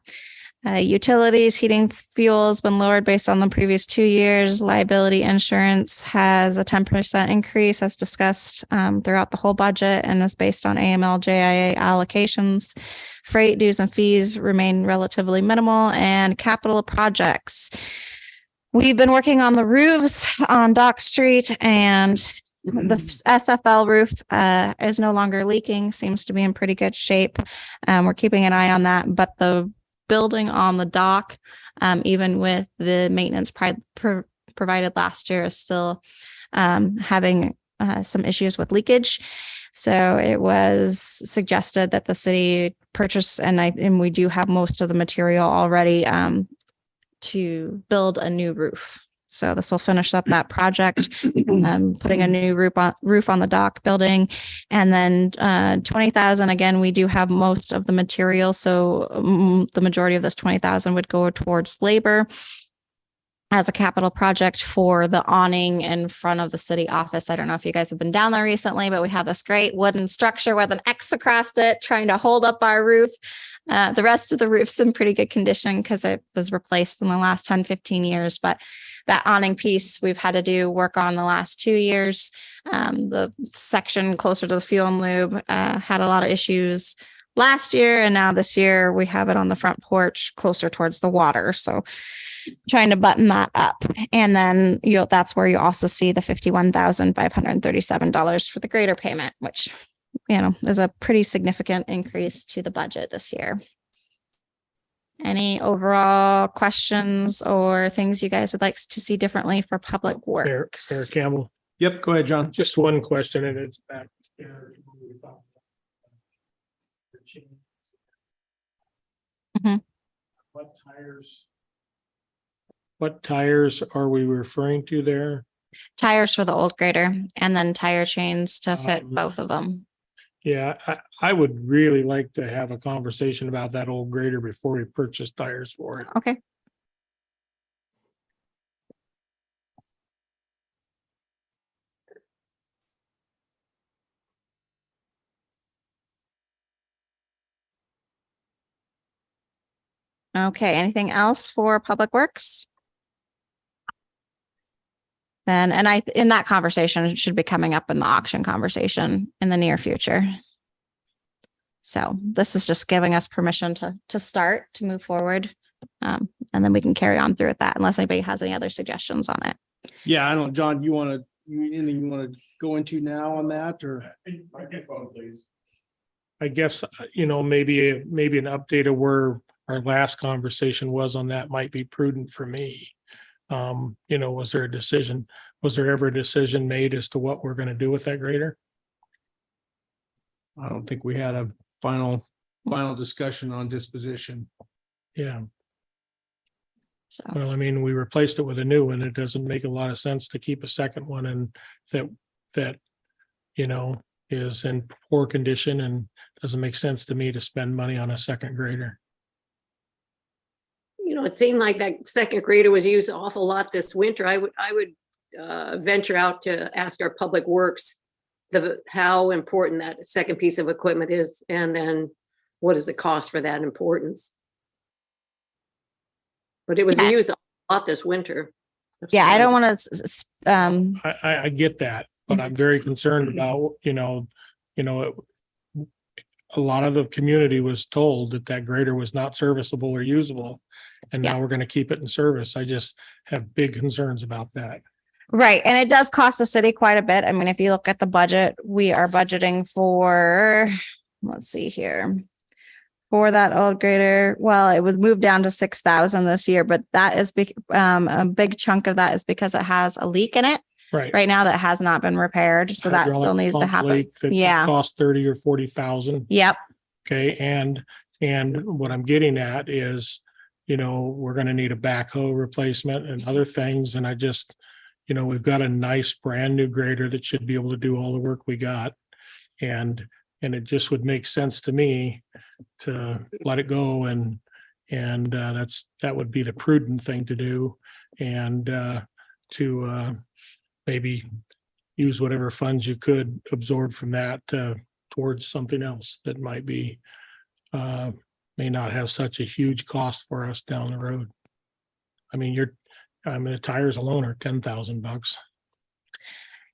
Utilities, heating fuel has been lowered based on the previous 2 years. Liability insurance has a 10% increase as discussed throughout the whole budget and is based on AML JIA allocations. Freight dues and fees remain relatively minimal, and capital projects. We've been working on the roofs on Dock Street, and the SFL roof is no longer leaking, seems to be in pretty good shape. We're keeping an eye on that, but the building on the dock, even with the maintenance provided last year, is still having some issues with leakage. So it was suggested that the city purchase, and we do have most of the material already to build a new roof. So this will finish up that project, putting a new roof on the dock building. And then 20,000, again, we do have most of the material. So the majority of this 20,000 would go towards labor as a capital project for the awning in front of the city office. I don't know if you guys have been down there recently, but we have this great wooden structure with an X across it, trying to hold up our roof. The rest of the roof's in pretty good condition because it was replaced in the last 10, 15 years. But that awning piece we've had to do work on the last 2 years. The section closer to the fuel and lube had a lot of issues last year. And now this year we have it on the front porch closer towards the water. So trying to button that up. And then that's where you also see the $51,537 for the grader payment, which, is a pretty significant increase to the budget this year. Any overall questions or things you guys would like to see differently for public works? Mayor Campbell. Yep, go ahead, John. Just one question, and it's back. Mhm. What tires are we referring to there? Tires for the old grader and then tire chains to fit both of them. Yeah, I would really like to have a conversation about that old grader before we purchase tires for it. Okay. Okay, anything else for Public Works? Then, in that conversation, it should be coming up in the auction conversation in the near future. So this is just giving us permission to start, to move forward. And then we can carry on through with that unless anybody has any other suggestions on it. Yeah, I don't, John, anything you want to go into now on that or? Please. I guess, maybe an update of where our last conversation was on that might be prudent for me. Was there ever a decision made as to what we're going to do with that grader? I don't think we had a final discussion on disposition. Yeah. So, Well, we replaced it with a new one. It doesn't make a lot of sense to keep a second one and that is in poor condition, and doesn't make sense to me to spend money on a second grader. It seemed like that second grader was used an awful lot this winter. I would venture out to ask our Public Works how important that second piece of equipment is, and then what is the cost for that importance? But it was used a lot this winter. yeah, I don't want to. I get that, but I'm very concerned about, a lot of the community was told that grader was not serviceable or usable. And now we're going to keep it in service. I just have big concerns about that. Right, and it does cost the city quite a bit. I mean, if you look at the budget, we are budgeting for, let's see here. For that old grader, well, it was moved down to 6,000 this year, but that is a big chunk of that is because it has a leak in it Right. right now that has not been repaired. So that still Hydraulic needs to pump happen. leak that Yeah. Cost 30 or 40,000. Yep. Okay, and what I'm getting at is, we're gonna need a backhoe replacement and other things, and I just, we've got a nice brand new grader that should be able to do all the work we got. And it just would make sense to me to let it go and that would be the prudent thing to do. And to maybe use whatever funds you could absorb from that towards something else that might be may not have such a huge cost for us down the road. I mean, the tires alone are $10,000.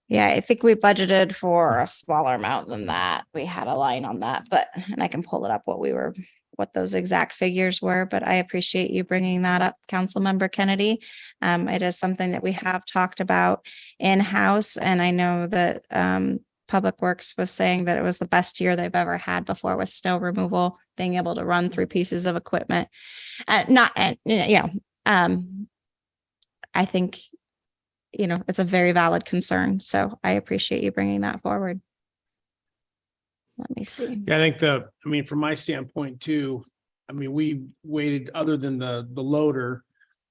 Yeah, I think we budgeted for a smaller amount than that. We had a line on that, and I can pull it up what those exact figures were, but I appreciate you bringing that up, Councilmember Kennedy. It is something that we have talked about in-house, and I know that Public Works was saying that it was the best year they've ever had before with snow removal, being able to run 3 pieces of equipment. I think it's a very valid concern. So I appreciate you bringing that forward. Let me see. Yeah, I think from my standpoint too, we waited, other than the loader,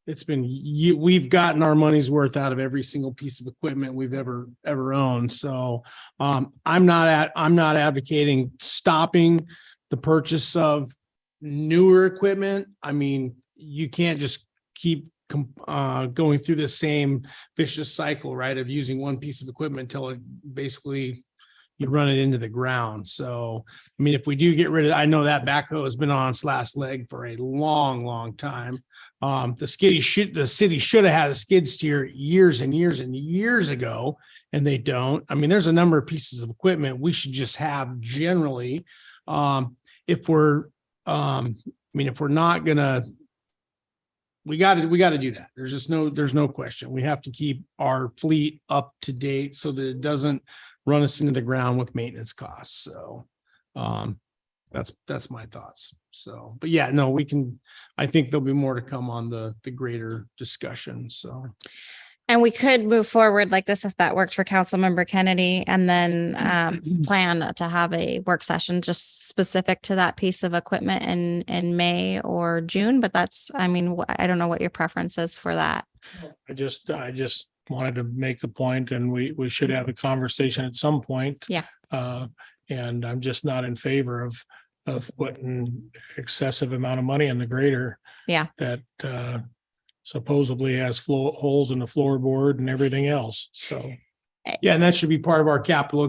we've gotten our money's worth out of every single piece of equipment we've ever owned. So I'm not advocating stopping the purchase of newer equipment. You can't just keep going through the same vicious cycle, right, of using one piece of equipment until it basically you run it into the ground. So, if we do get rid of, I know that backhoe has been on its last leg for a long time. The city should have had a skid steer years and years and years ago, and they don't. There's a number of pieces of equipment we should just have generally. If we're not gonna, we got to do that. There's no question. We have to keep our fleet up to date so that it doesn't run us into the ground with maintenance costs. So that's my thoughts. So, but yeah, no, I think there'll be more to come on the greater discussion. So. And we could move forward like this if that works for Councilmember Kennedy, and then plan to have a work session just specific to that piece of equipment in May or June. But I don't know what your preference is for that. I just wanted to make the point, and we should have a conversation at some point. Yeah. And I'm just not in favor of putting excessive amount of money in the grader. Yeah. That supposedly has holes in the floorboard and everything else. So. Yeah, and that should be part of our capital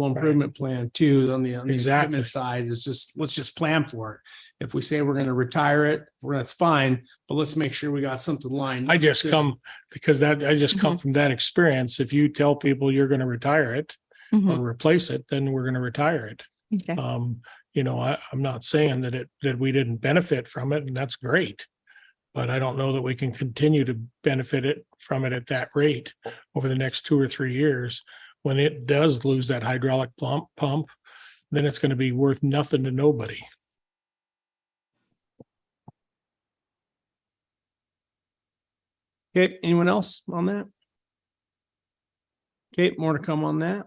improvement plan too. On the Exactly. equipment side is let's just plan for it. If we say we're going to retire it, that's fine, but let's make sure we got something lined. I just come from that experience. If you tell people you're going to retire it or replace it, then we're going to retire it. Okay. I'm not saying that we didn't benefit from it, and that's great. But I don't know that we can continue to benefit from it at that rate over the next 2 or 3 years. When it does lose that hydraulic pump, then it's going to be worth nothing to nobody. Okay, anyone else on that? Okay, more to come on that.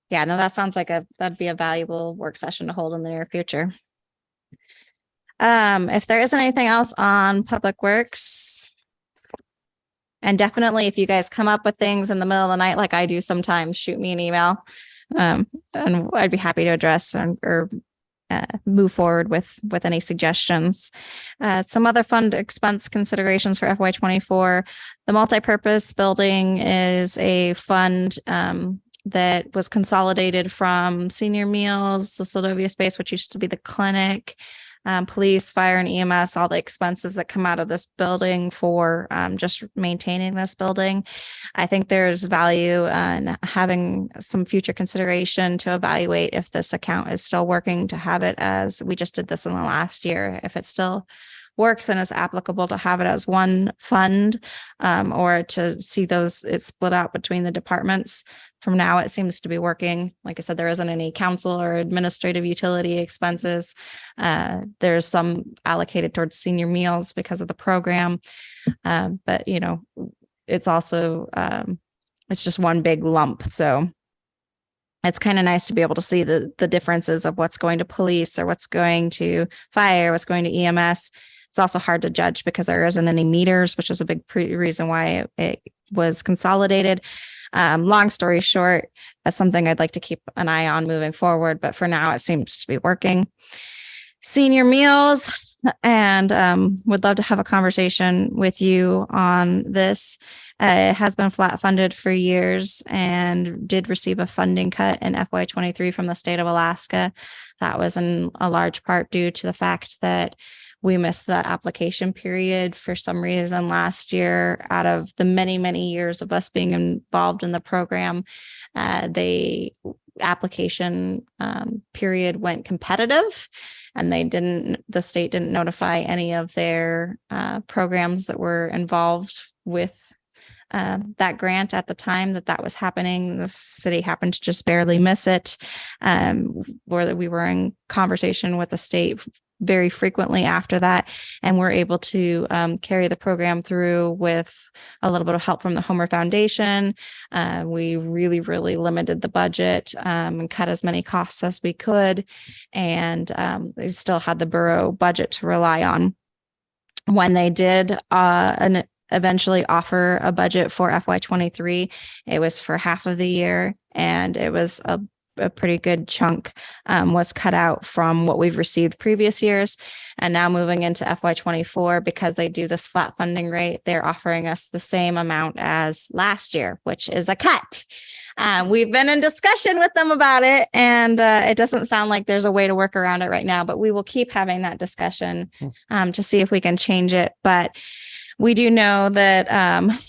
Yeah, no, that sounds like that'd be a valuable work session to hold in the near future. If there isn't anything else on Public Works, and definitely if you guys come up with things in the middle of the night, like I do sometimes, shoot me an email. And I'd be happy to address or move forward with any suggestions. Some other fund expense considerations for FY24. The multipurpose building is a fund that was consolidated from senior meals, the Seldovia space, which used to be the clinic, police, fire, and EMS, all the expenses that come out of this building for just maintaining this building. I think there's value in having some future consideration to evaluate if this account is still working, to have it as we just did this in the last year, if it still works and is applicable to have it as one fund, or to see those, it's split out between the departments. From now, it seems to be working. Like I said, there isn't any council or administrative utility expenses. There's some allocated towards senior meals because of the program. But you know, it's also, it's just one big lump. So it's kind of nice to be able to see the differences of what's going to police or what's going to fire, what's going to EMS. It's also hard to judge because there isn't any meters, which is a big reason why it was consolidated. Long story short, that's something I'd like to keep an eye on moving forward, but for now it seems to be working. Senior meals, and would love to have a conversation with you on this. It has been flat funded for years and did receive a funding cut in FY23 from the state of Alaska. That was in a large part due to the fact that we missed the application period for some reason last year. Out of the many, many years of us being involved in the program, the application period went competitive, and the state didn't notify any of their programs that were involved with that grant at the time that was happening. The city happened to just barely miss it. Where we were in conversation with the state very frequently after that, and we're able to carry the program through with a little bit of help from the Homer Foundation. We really, really limited the budget and cut as many costs as we could, and they still had the borough budget to rely on. When they did eventually offer a budget for FY23, it was for half of the year, and it was a pretty good chunk was cut out from what we've received previous years. And now moving into FY24, because they do this flat funding rate, they're offering us the same amount as last year, which is a cut. We've been in discussion with them about it, and it doesn't sound like there's a way to work around it right now, but we will keep having that discussion to see if we can change it. But we do know that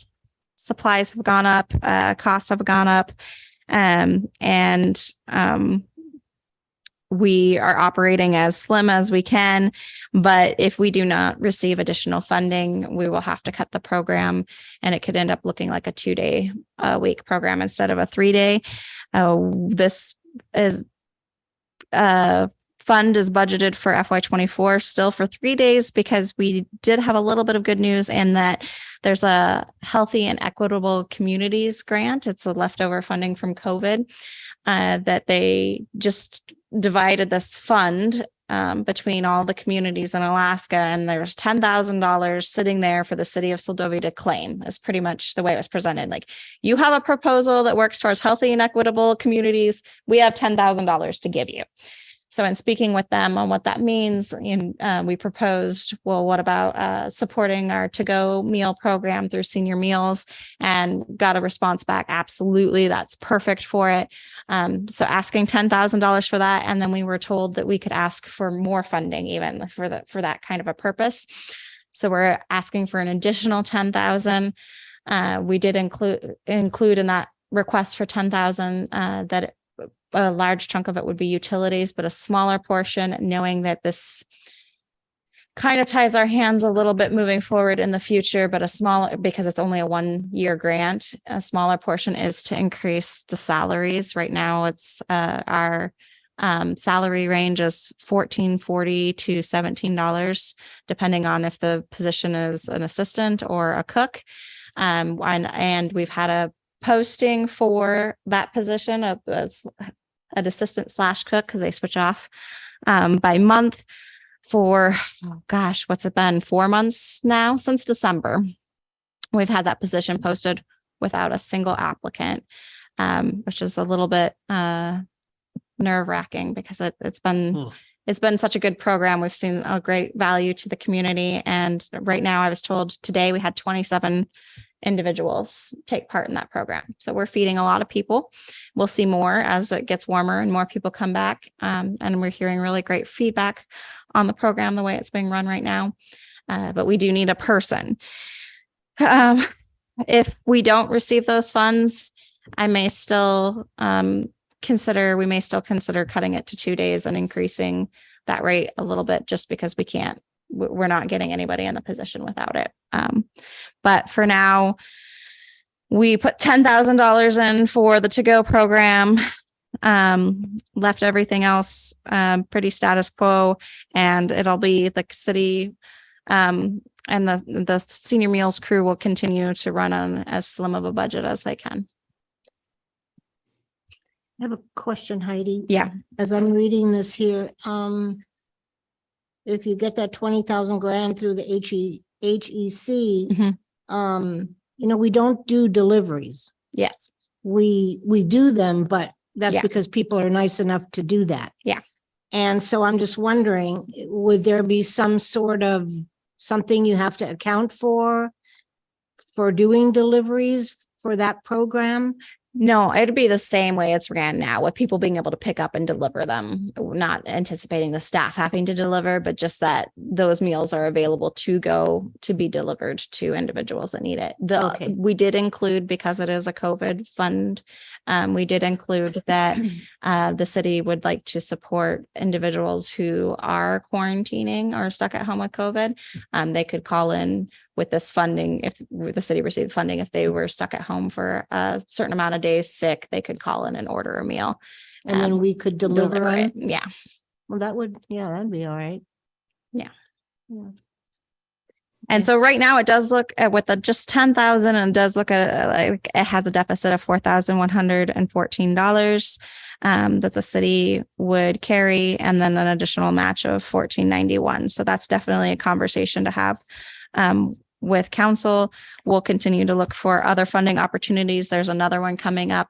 supplies have gone up, costs have gone up. And we are operating as slim as we can, but if we do not receive additional funding, we will have to cut the program, and it could end up looking like a 2-day week program instead of a 3-day. This is fund is budgeted for FY24 still for 3 days, because we did have a little bit of good news in that there's a Healthy and Equitable Communities grant. It's a leftover funding from COVID that they just divided this fund between all the communities in Alaska, and there's $10,000 sitting there for the city of Seldovia to claim. Is pretty much the way it was presented. Like, you have a proposal that works towards healthy and equitable communities, we have $10,000 to give you. So in speaking with them on what that means, we proposed, well, what about supporting our to-go meal program through senior meals, and got a response back. Absolutely. That's perfect for it. So asking $10,000 for that. And then we were told that we could ask for more funding even for that kind of a purpose. So we're asking for an additional $10,000. We did include in that request for $10,000 that a large chunk of it would be utilities, but a smaller portion, knowing that this kind of ties our hands a little bit moving forward in the future, but because it's only a 1-year grant, a smaller portion is to increase the salaries. Right now, it's our salary range is $14.40 to $17, depending on if the position is an assistant or a cook. And we've had a posting for that position of an assistant / cook, because they switch off by month for, what's it been? 4 months now, since December. We've had that position posted without a single applicant, which is a little bit nerve-wracking, because it's been such a good program. We've seen a great value to the community. And right now, I was told today we had 27 individuals take part in that program. So we're feeding a lot of people. We'll see more as it gets warmer and more people come back. And we're hearing really great feedback on the program, the way it's being run right now. But we do need a person. If we don't receive those funds, we may still consider cutting it to 2 days and increasing that rate a little bit, just because we can't we're not getting anybody in the position without it. But for now, we put $10,000 in for the to-go program, left everything else pretty status quo, and it'll be the city and the senior meals crew will continue to run on as slim of a budget as they can. I have a question, Heidi. Yeah. As I'm reading this here, if you get that 20,000 grand through the HEC, Mhm. we don't do deliveries. Yes. We do them, but that's Yeah. because people are nice enough to do that. Yeah. And so I'm just wondering, would there be some sort of something you have to account for doing deliveries for that program? No, it'd be the same way it's ran now, with people being able to pick up and deliver them, not anticipating the staff having to deliver, but just that those meals are available to go to be delivered to individuals that need it. Okay. We did include, because it is a COVID fund, we did include that the city would like to support individuals who are quarantining or stuck at home with COVID. They could call in with this funding. If the city received funding, if they were stuck at home for a certain amount of days sick, they could call in and order a meal. And then we could deliver it. it? Yeah. Well, that'd be all right. Yeah. Yeah. And so right now it does look at with just 10,000, and it does look at like it has a deficit of $4,114 that the city would carry, and then an additional match of $1,491. So that's definitely a conversation to have with council. We'll continue to look for other funding opportunities. There's another one coming up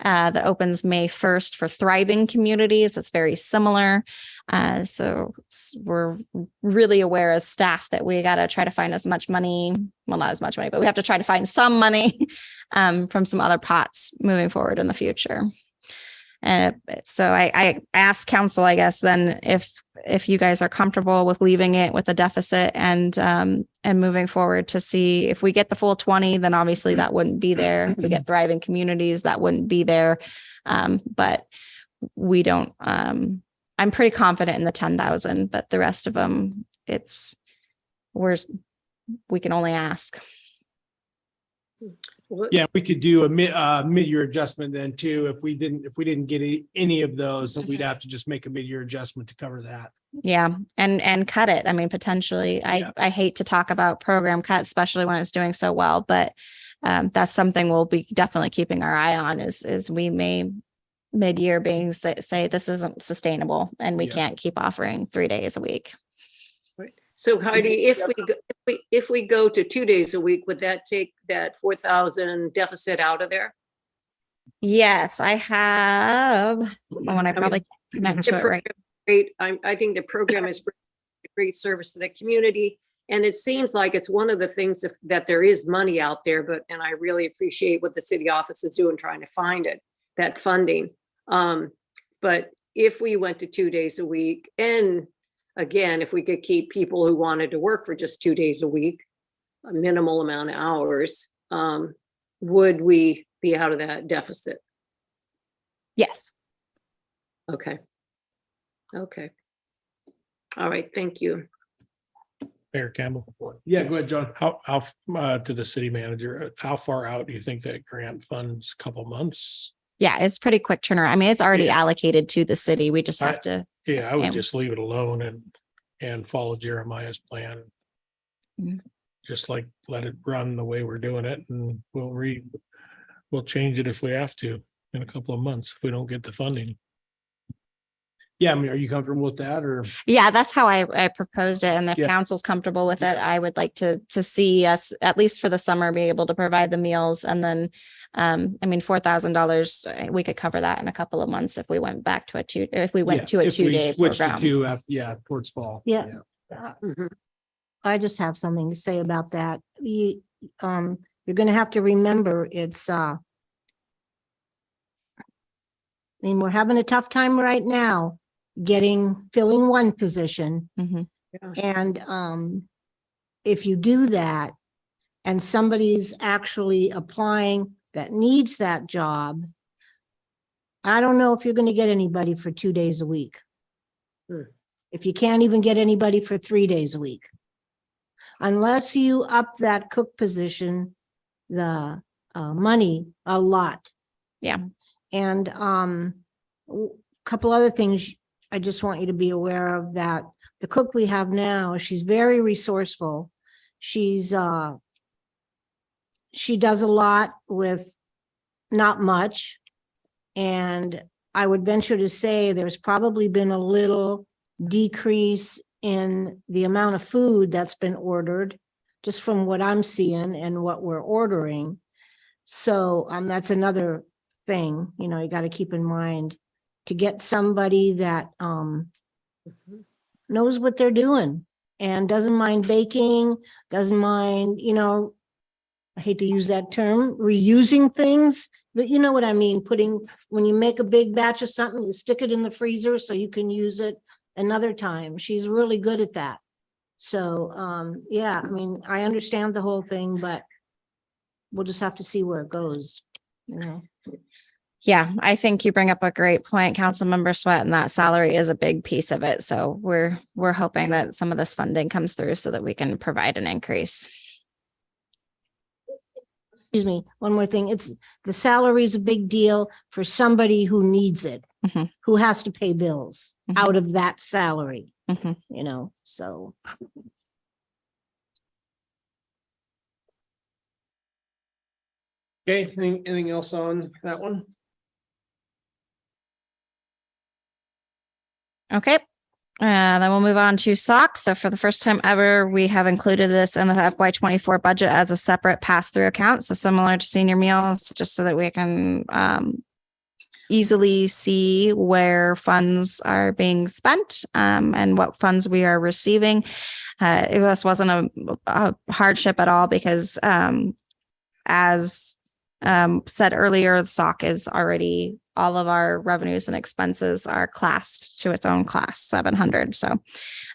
that opens May 1st for thriving communities. That's very similar. So we're really aware as staff that we got to try to find as much money, well, not as much money, but we have to try to find some money from some other pots moving forward in the future. And so I asked council, I guess, then if you guys are comfortable with leaving it with a deficit and moving forward to see if we get the full 20, then obviously that wouldn't be there. If we get thriving communities, that wouldn't be there. But we don't, I'm pretty confident in the 10,000, but the rest of them, we can only ask. Yeah, we could do a mid-year adjustment then too. If we didn't get any of those, then we'd have to just make a mid-year adjustment to cover that. Yeah. And cut it. I mean, potentially, Yeah. I hate to talk about program cuts, especially when it's doing so well, but that's something we'll be definitely keeping our eye on is we may mid-year being say this isn't sustainable and we Yeah. can't keep offering 3 days a week. So Heidi, if we go to 2 days a week, would that take that 4,000 deficit out of there? Yes, I have one. I probably connect to it right. Great. I think the program is a great service to the community. And it seems like it's one of the things that there is money out there, and I really appreciate what the city office is doing, trying to find it, that funding. But if we went to 2 days a week, and again, if we could keep people who wanted to work for just 2 days a week, a minimal amount of hours, would we be out of that deficit? Yes. Okay. Okay. All right. Thank you. Mayor Campbell. Yeah, go ahead, John. How to the city manager, how far out do you think that grant funds? A couple months? Yeah, it's pretty quick turnaround. I mean, it's already Yeah. allocated to the city. We just have to. Yeah, I would And- just leave it alone and follow Jeremiah's plan. Mhm. Just like let it run the way we're doing it, and we'll change it if we have to in a couple of months if we don't get the funding. Yeah, I mean, are you comfortable with that or? Yeah, that's how I proposed it. And if Yeah. council's comfortable with it, I would like to see us, at least for the summer, be able to provide the meals. And then, I mean, $4,000, we could cover that in a couple of months if we went back to if we went to a if we 2-day switched to program. two, yeah, towards fall. Yeah. Mhm. I just have something to say about that. You're gonna have to remember it's, I mean, we're having a tough time right now filling one position. Mhm. And, if you do that and somebody's actually applying that needs that job, I don't know if you're gonna get anybody for 2 days a week. If you can't even get anybody for 3 days a week. Unless you up that cook position, the money a lot. Yeah. And couple other things I just want you to be aware of, that the cook we have now, she's very resourceful. She's she does a lot with not much. And I would venture to say there's probably been a little decrease in the amount of food that's been ordered, just from what I'm seeing and what we're ordering. So that's another thing, you know, you got to keep in mind, to get somebody that knows what they're doing and doesn't mind baking, doesn't mind, you know, I hate to use that term, reusing things, but you know what I mean, when you make a big batch of something, you stick it in the freezer so you can use it another time. She's really good at that. So, yeah, I mean, I understand the whole thing, but we'll just have to see where it goes, you know? Yeah, I think you bring up a great point, Councilmember Sweat, and that salary is a big piece of it. So we're hoping that some of this funding comes through so that we can provide an increase. Excuse me, one more thing. The salary is a big deal for somebody who needs it, Mhm. who has to pay bills Mhm. out of that salary, Mhm. you know, so. Okay, anything else on that one? Okay. Then we'll move on to socks. So for the first time ever, we have included this in the FY24 budget as a separate pass-through account. So similar to senior meals, just so that we can easily see where funds are being spent and what funds we are receiving. This wasn't a hardship at all because as said earlier, the SOC is already, all of our revenues and expenses are classed to its own class 700. So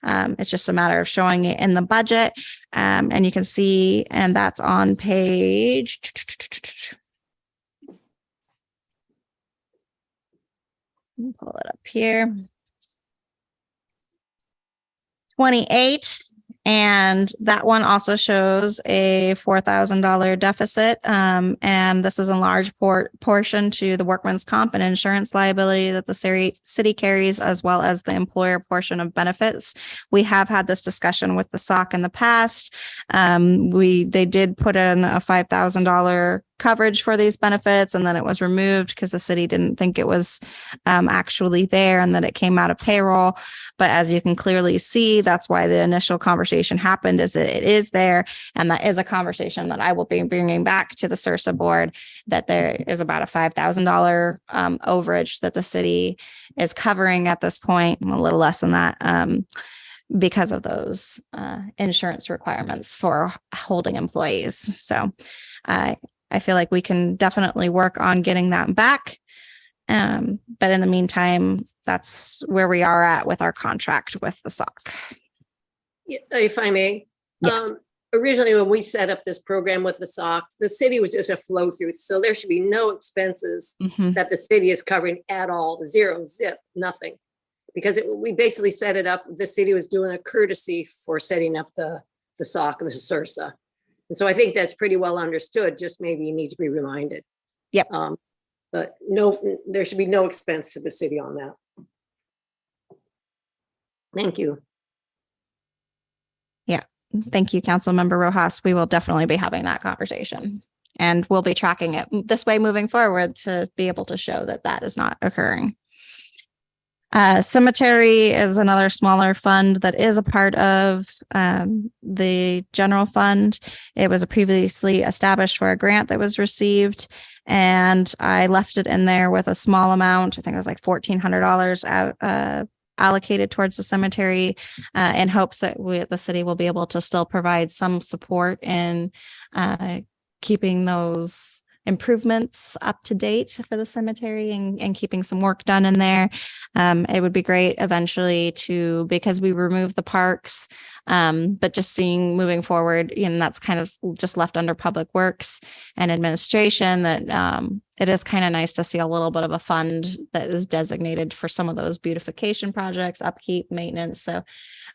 it's just a matter of showing it in the budget. And you can see, and that's on page. Let me pull it up here. 28. And that one also shows a $4,000 deficit. And this is in large portion to the workman's comp and insurance liability that the city carries, as well as the employer portion of benefits. We have had this discussion with the SOC in the past. They did put in a $5,000 coverage for these benefits, and then it was removed because the city didn't think it was actually there, and that it came out of payroll. But as you can clearly see, that's why the initial conversation happened, is that it is there. And that is a conversation that I will be bringing back to the SIRSA board, that there is about a $5,000 overage that the city is covering at this point, a little less than that, because of those insurance requirements for holding employees. So I feel like we can definitely work on getting that back. But in the meantime, that's where we are at with our contract with the SOC. If I may. Yes. Originally, when we set up this program with the SOC, the city was just a flow through. So there should be no expenses Mhm. that the city is covering at all. Zero, zip, nothing. Because we basically set it up, the city was doing a courtesy for setting up the SOC, the SIRSA. And so I think that's pretty well understood, just maybe you need to be reminded. Yep. But no, there should be no expense to the city on that. Thank you. Thank you, Councilmember Rojas. We will definitely be having that conversation, and we'll be tracking it this way moving forward to be able to show that that is not occurring. Cemetery is another smaller fund that is a part of the general fund. It was previously established for a grant that was received, and I left it in there with a small amount. I think it was like $1,400 allocated towards the cemetery in hopes that the city will be able to still provide some support in keeping those improvements up to date for the cemetery and keeping some work done in there. It would be great eventually because we removed the parks, but just seeing moving forward, that's kind of just left under Public Works and administration, that it is kind of nice to see a little bit of a fund that is designated for some of those beautification projects, upkeep, maintenance. So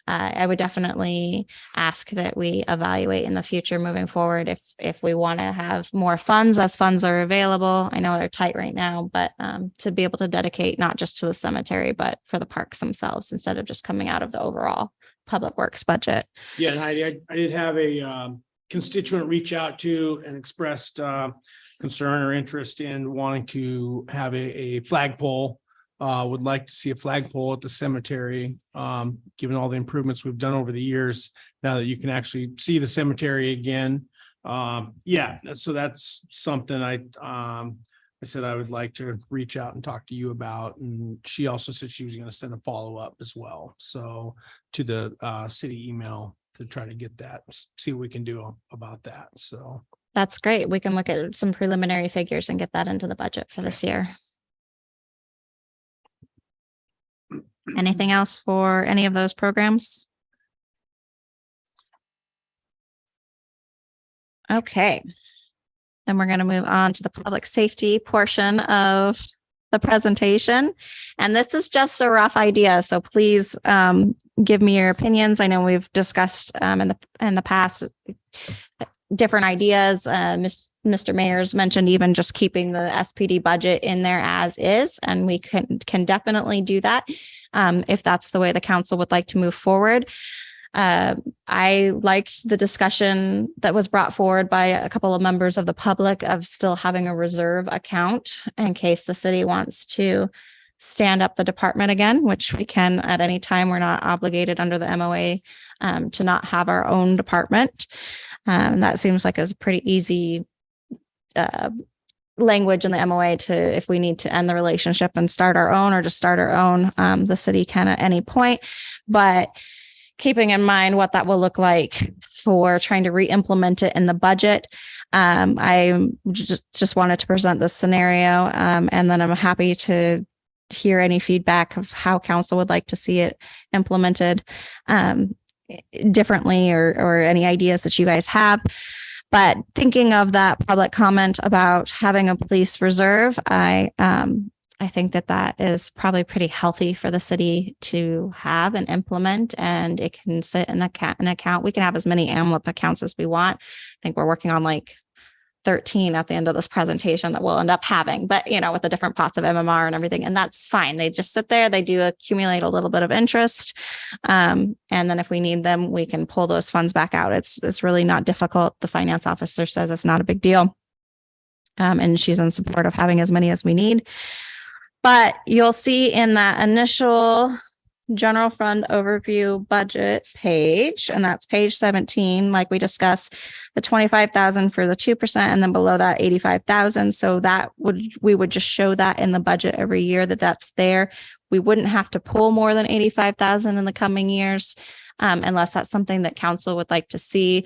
I would definitely ask that we evaluate in the future moving forward if we want to have more funds as funds are available. I know they're tight right now, but to be able to dedicate not just to the cemetery, but for the parks themselves instead of just coming out of the overall Public Works budget. Yeah, and I did have a constituent reach out to and expressed concern or interest in wanting to have a flagpole. Would like to see a flagpole at the cemetery, given all the improvements we've done over the years. Now that you can actually see the cemetery again. Yeah, so that's something I said I would like to reach out and talk to you about. And she also said she was going to send a follow-up as well. So to the city email to try to get that, see what we can do about that. So That's great. We can look at some preliminary figures and get that into the budget for this year. Anything else for any of those programs? Okay. Then we're going to move on to the public safety portion of the presentation. And this is just a rough idea. So please give me your opinions. I know we've discussed in the past different ideas. Mr. Mayor's mentioned even just keeping the SPD budget in there as is, and we can definitely do that if that's the way the council would like to move forward. I liked the discussion that was brought forward by a couple of members of the public of still having a reserve account in case the city wants to stand up the department again, which we can at any time. We're not obligated under the MOA to not have our own department. That seems like it's a pretty easy language in the MOA to, if we need to end the relationship and start our own or just start our own, the city can at any point. But keeping in mind what that will look like for trying to re-implement it in the budget. I just wanted to present this scenario, and then I'm happy to hear any feedback of how council would like to see it implemented differently, or any ideas that you guys have. But thinking of that public comment about having a police reserve, I think that is probably pretty healthy for the city to have and implement, and it can sit in an account. We can have as many AMLIP accounts as we want. I think we're working on like 13 at the end of this presentation that we'll end up having, but with the different pots of MMR and everything, and that's fine. They just sit there, they do accumulate a little bit of interest. And then if we need them, we can pull those funds back out. It's really not difficult. The finance officer says it's not a big deal. And she's in support of having as many as we need. But you'll see in that initial general fund overview budget page, and that's page 17, like we discussed, the 25,000 for the 2%, and then below that 85,000. So we would just show that in the budget every year that's there. We wouldn't have to pull more than 85,000 in the coming years, unless that's something that council would like to see.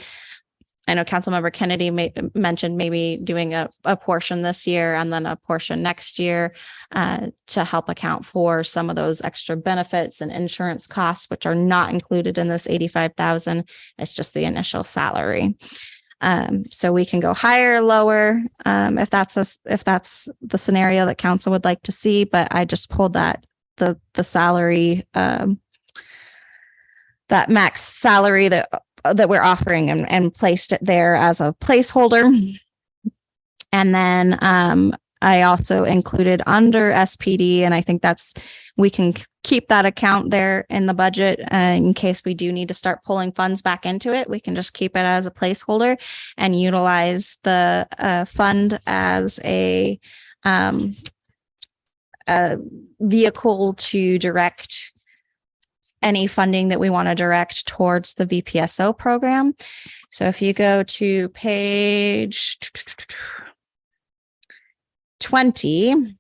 I know Councilmember Kennedy mentioned maybe doing a portion this year and then a portion next year to help account for some of those extra benefits and insurance costs, which are not included in this 85,000. It's just the initial salary. So we can go higher or lower if that's the scenario that council would like to see. But I just pulled the salary, that max salary that we're offering and placed it there as a placeholder. And then I also included under SPD, and I think we can keep that account there in the budget in case we do need to start pulling funds back into it. We can just keep it as a placeholder and utilize the fund as a vehicle to direct any funding that we want to direct towards the VPSO program. So if you go to page 20,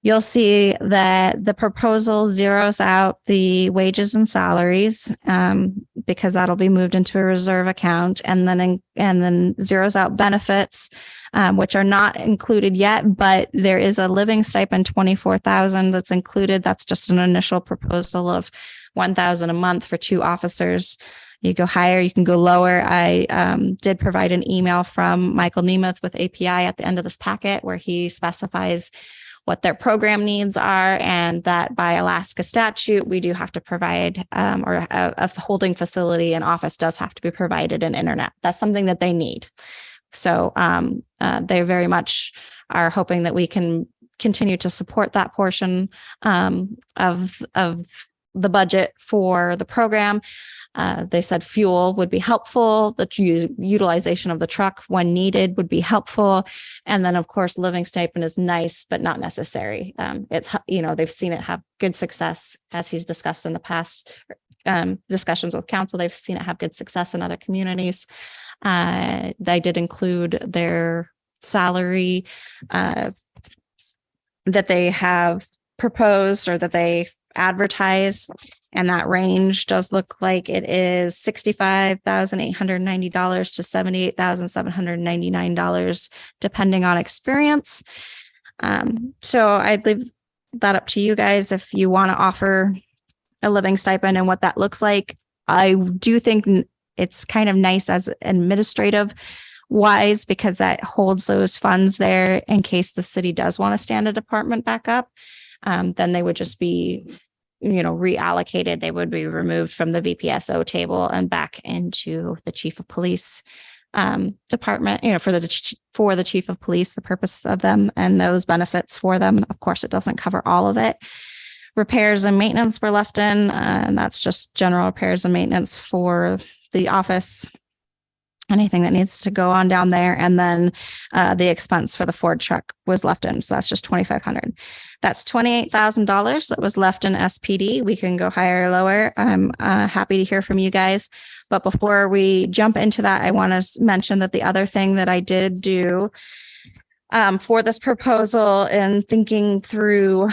you'll see that the proposal zeroes out the wages and salaries, because that'll be moved into a reserve account, and then zeroes out benefits, which are not included yet, but there is a living stipend, 24,000 that's included. That's just an initial proposal of 1,000 a month for 2 officers. You go higher, you can go lower. I did provide an email from Michael Nemeth with API at the end of this packet where he specifies what their program needs are, and that by Alaska statute, we do have to provide, or a holding facility and office does have to be provided an internet. That's something that they need. So they very much are hoping that we can continue to support that portion of the budget for the program. They said fuel would be helpful. The utilization of the truck when needed would be helpful. And then, of course, living stipend is nice, but not necessary. It's, they've seen it have good success, as he's discussed in the past discussions with council. They've seen it have good success in other communities. They did include their salary that they have proposed, or that they advertise, and that range does look like it is $65,890 to $78,799, depending on experience. So I'd leave that up to you guys if you want to offer a living stipend and what that looks like. I do think it's kind of nice as administrative wise, because that holds those funds there in case the city does want to stand a department back up. Then they would just be, reallocated. They would be removed from the VPSO table and back into the chief of police department, for the chief of police, the purpose of them and those benefits for them. Of course, it doesn't cover all of it. Repairs and maintenance were left in, and that's just general repairs and maintenance for the office. Anything that needs to go on down there. And then the expense for the Ford truck was left in. So that's just $2,500. That's $28,000 that was left in SPD. We can go higher or lower. I'm happy to hear from you guys. But before we jump into that, I want to mention that the other thing that I did do for this proposal, and thinking through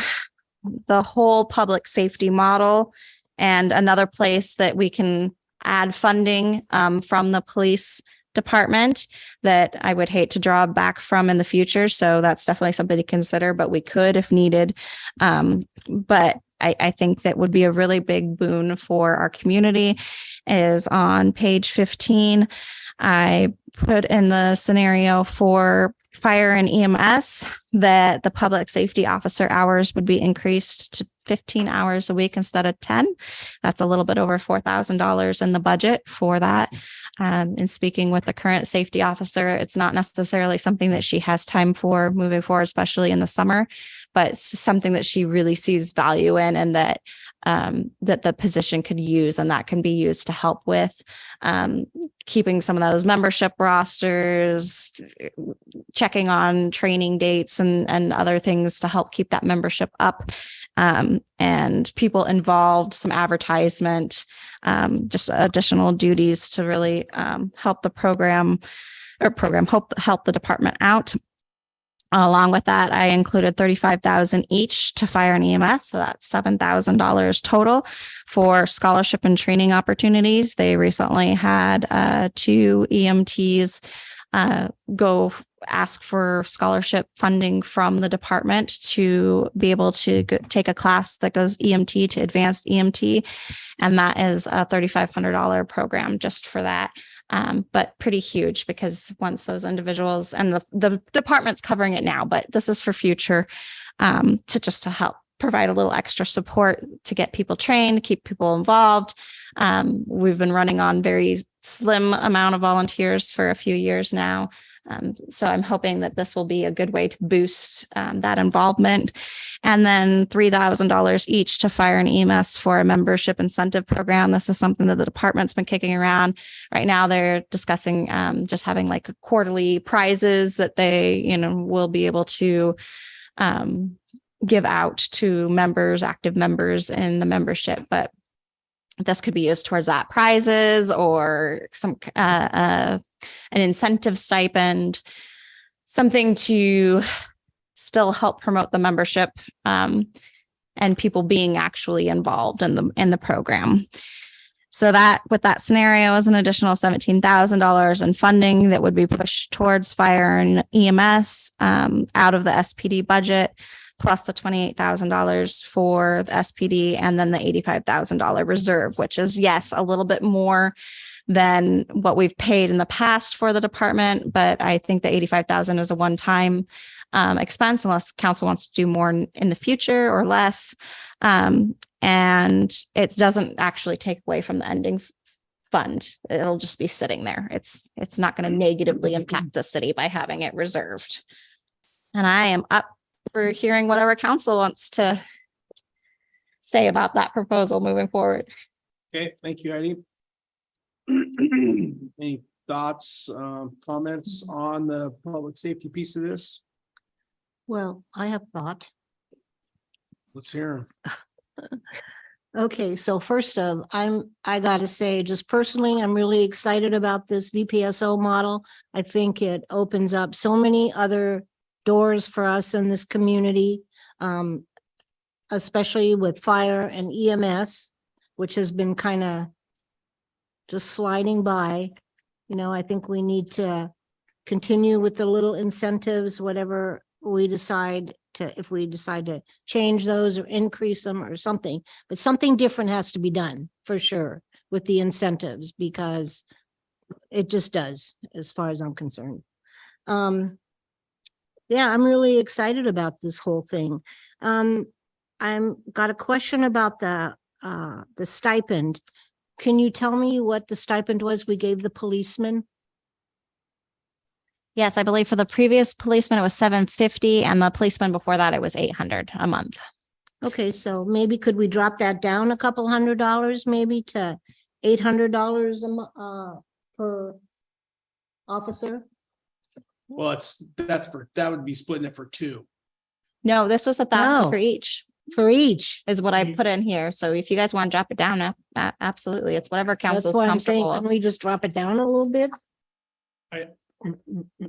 the whole public safety model, and another place that we can add funding from the police department that I would hate to draw back from in the future. So that's definitely something to consider, but we could if needed. But I think that would be a really big boon for our community is on page 15. I put in the scenario for fire and EMS that the public safety officer hours would be increased to 15 hours a week instead of 10. That's a little bit over $4,000 in the budget for that. And speaking with the current safety officer, it's not necessarily something that she has time for moving forward, especially in the summer, but it's something that she really sees value in, and that that the position could use, and that can be used to help with keeping some of those membership rosters, checking on training dates and other things to help keep that membership up, and people involved, some advertisement, just additional duties to really help the help the department out. Along with that, I included $35,000 each to fire and EMS. So that's $7,000 total for scholarship and training opportunities. They recently had 2 EMTs go ask for scholarship funding from the department to be able to take a class that goes EMT to advanced EMT. And that is a $3,500 program just for that. But pretty huge, because once those individuals, and the department's covering it now, but this is for future, to help provide a little extra support to get people trained, keep people involved. We've been running on very slim amount of volunteers for a few years now. So I'm hoping that this will be a good way to boost that involvement. And then $3,000 each to fire and EMS for a membership incentive program. This is something that the department's been kicking around. Right now, they're discussing just having like quarterly prizes that they, will be able to give out to members, active members in the membership. But this could be used towards that, prizes or some an incentive stipend, something to still help promote the membership and people being actually involved in the program. So that with that scenario is an additional $17,000 in funding that would be pushed towards fire and EMS out of the SPD budget, plus the $28,000 for the SPD, and then the $85,000 reserve, which is, yes, a little bit more than what we've paid in the past for the department. But I think the $85,000 is a one-time expense unless council wants to do more in the future or less. And it doesn't actually take away from the ending fund. It'll just be sitting there. It's not going to negatively impact the city by having it reserved. And I am up for hearing whatever council wants to say about that proposal moving forward. Okay, thank you, Heidi. Any thoughts, comments on the public safety piece of this? Well, I have thought. Let's hear 'em. Okay, so first of, I gotta say, just personally, I'm really excited about this VPSO model. I think it opens up so many other doors for us in this community, especially with fire and EMS, which has been kind of just sliding by. You know, I think we need to continue with the little incentives, whatever we decide to, if we decide to change those or increase them or something, but something different has to be done for sure with the incentives, because it just does, as far as I'm concerned. Yeah, I'm really excited about this whole thing. I'm got a question about the stipend. Can you tell me what the stipend was we gave the policemen? Yes, I believe for the previous policeman, it was $750, and the policeman before that, it was $800 a month. Okay, so maybe could we drop that down a couple $100, maybe to $800 per officer? Well, that would be splitting it for two. No, this was $1,000 No. for each, For each. is what I put in here. So if you guys want to drop it down, absolutely. It's whatever That's council's what I'm saying. comfortable Can with. we just drop it down a little bit?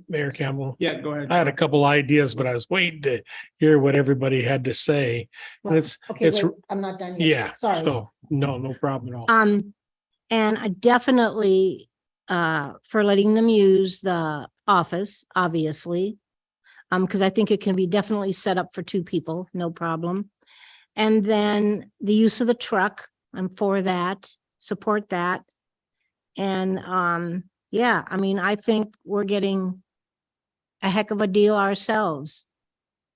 Mayor Campbell, Yeah, go ahead. I had a couple ideas, but I was waiting to hear what everybody had to say. And it's, Okay, it's, wait, I'm not done yet. yeah, Sorry. so no problem at all. And I definitely, for letting them use the office, obviously. Because I think it can be definitely set up for two people, no problem. And then the use of the truck, I'm for that, support that. And, yeah, I mean, I think we're getting a heck of a deal ourselves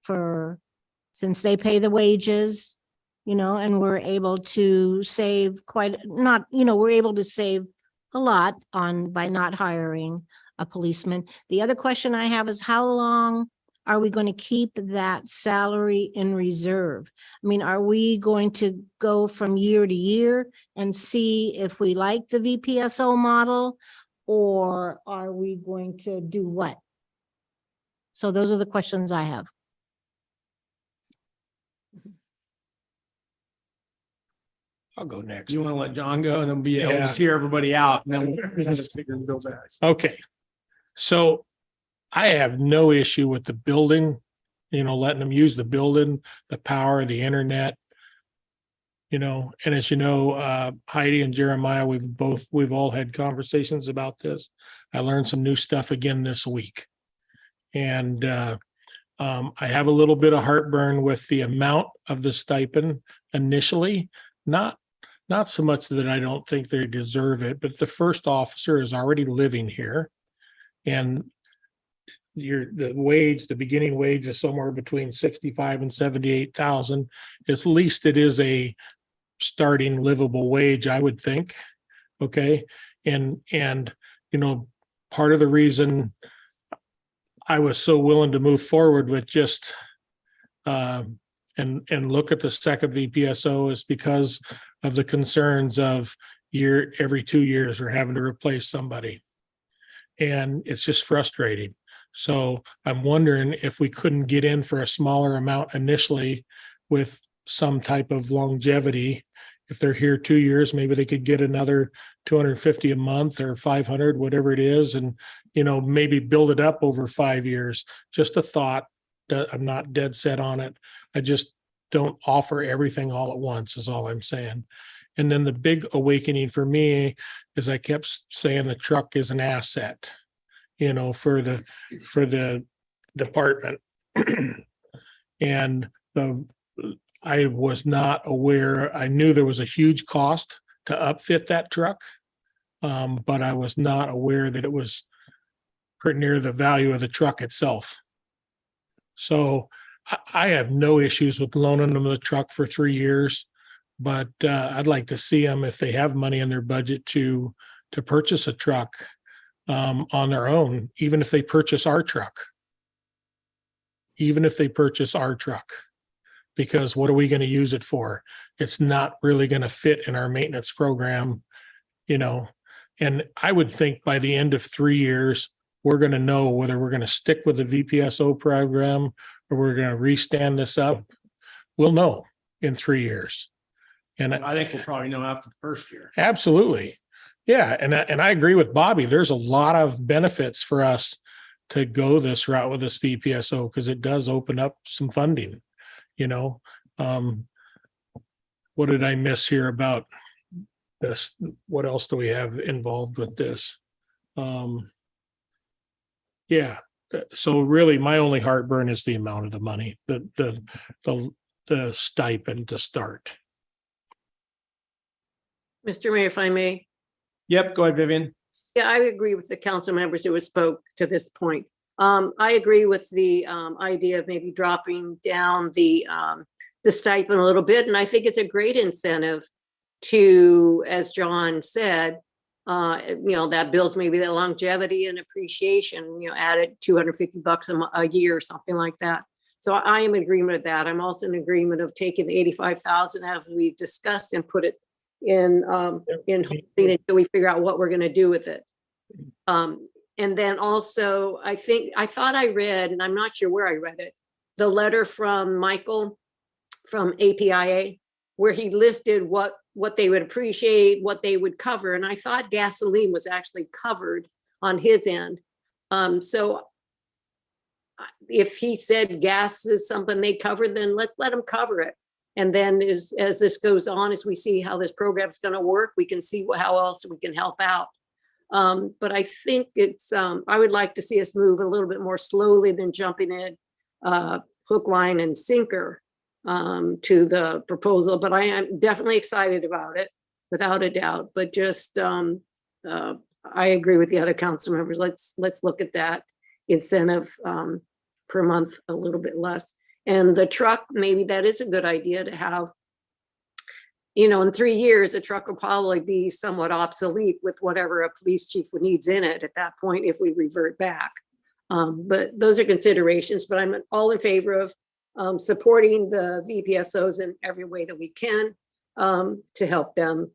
since they pay the wages, you know, and we're able to save we're able to save a lot by not hiring a policeman. The other question I have is, how long are we going to keep that salary in reserve? I mean, are we going to go from year to year and see if we like the VPSO model, or are we going to do what? So those are the questions I have. I'll go next. You want to let John go and then we'll Yeah. just hear everybody out and then we'll just figure and go back. Okay. So I have no issue with the building, letting them use the building, the power, the internet. And as you know, Heidi and Jeremiah, we've all had conversations about this. I learned some new stuff again this week. And I have a little bit of heartburn with the amount of the stipend initially, not so much that I don't think they deserve it, but the first officer is already living here. And the beginning wage is somewhere between 65 and 78,000. At least it is a starting livable wage, I would think. Okay. And part of the reason I was so willing to move forward with just and look at the second VPSO is because of the concerns of every 2 years we're having to replace somebody. And it's just frustrating. So I'm wondering if we couldn't get in for a smaller amount initially with some type of longevity. If they're here 2 years, maybe they could get another 250 a month or 500, whatever it is, and maybe build it up over 5 years. Just a thought. I'm not dead set on it. I just don't offer everything all at once is all I'm saying. And then the big awakening for me is I kept saying the truck is an asset, for the department. And I was not aware, I knew there was a huge cost to upfit that truck. But I was not aware that it was pretty near the value of the truck itself. So I have no issues with loaning them the truck for 3 years, but I'd like to see them if they have money in their budget to purchase a truck on their own, even if they purchase our truck. Because what are we going to use it for? It's not really going to fit in our maintenance program, And I would think by the end of 3 years, we're going to know whether we're going to stick with the VPSO program or we're going to restand this up. We'll know in 3 years. And I think we'll probably know after the first year. absolutely. Yeah. And I agree with Bobby. There's a lot of benefits for us to go this route with this VPSO because it does open up some funding, What did I miss here about this? What else do we have involved with this? Yeah. So really my only heartburn is the amount of the money, the stipend to start. Mr. Mayor, if I may. Yep, go ahead, Vivian. Yeah, I agree with the council members who have spoke to this point. I agree with the idea of maybe dropping down the stipend a little bit. And I think it's a great incentive to, as John said, that builds maybe the longevity and appreciation, added $250 a year or something like that. So I am in agreement with that. I'm also in agreement of taking the 85,000 as we discussed and put it in holding until we figure out what we're going to do with it. And then also, I thought I read, and I'm not sure where I read it, the letter from Michael from APIA, where he listed what they would appreciate, what they would cover. And I thought gasoline was actually covered on his end. So if he said gas is something they cover, then let's let them cover it. And then as this goes on, as we see how this program is going to work, we can see how else we can help out. But I think I would like to see us move a little bit more slowly than jumping in hook, line, and sinker to the proposal. But I am definitely excited about it, without a doubt. But just I agree with the other council members. Let's look at that incentive per month a little bit less. And the truck, maybe that is a good idea to have. In 3 years, the truck will probably be somewhat obsolete with whatever a police chief needs in it at that point if we revert back. But those are considerations, but I'm all in favor of supporting the VPSOs in every way that we can to help them,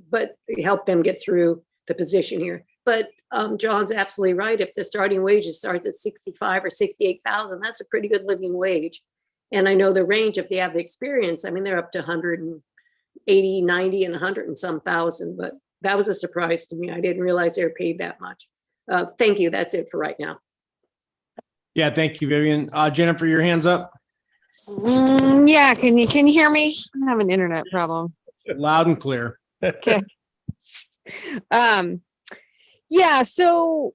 but help them get through the position here. But John's absolutely right. If the starting wage starts at 65 or 68,000, that's a pretty good living wage. And I know the range, if they have the experience, I mean, they're up to 180, 90, and 100 and some thousand, but that was a surprise to me. I didn't realize they were paid that much. Thank you. That's it for right now. Yeah, thank you, Vivian. Jennifer, your hands up. Yeah, can you hear me? I have an internet problem. Loud and clear. Okay. Yeah, so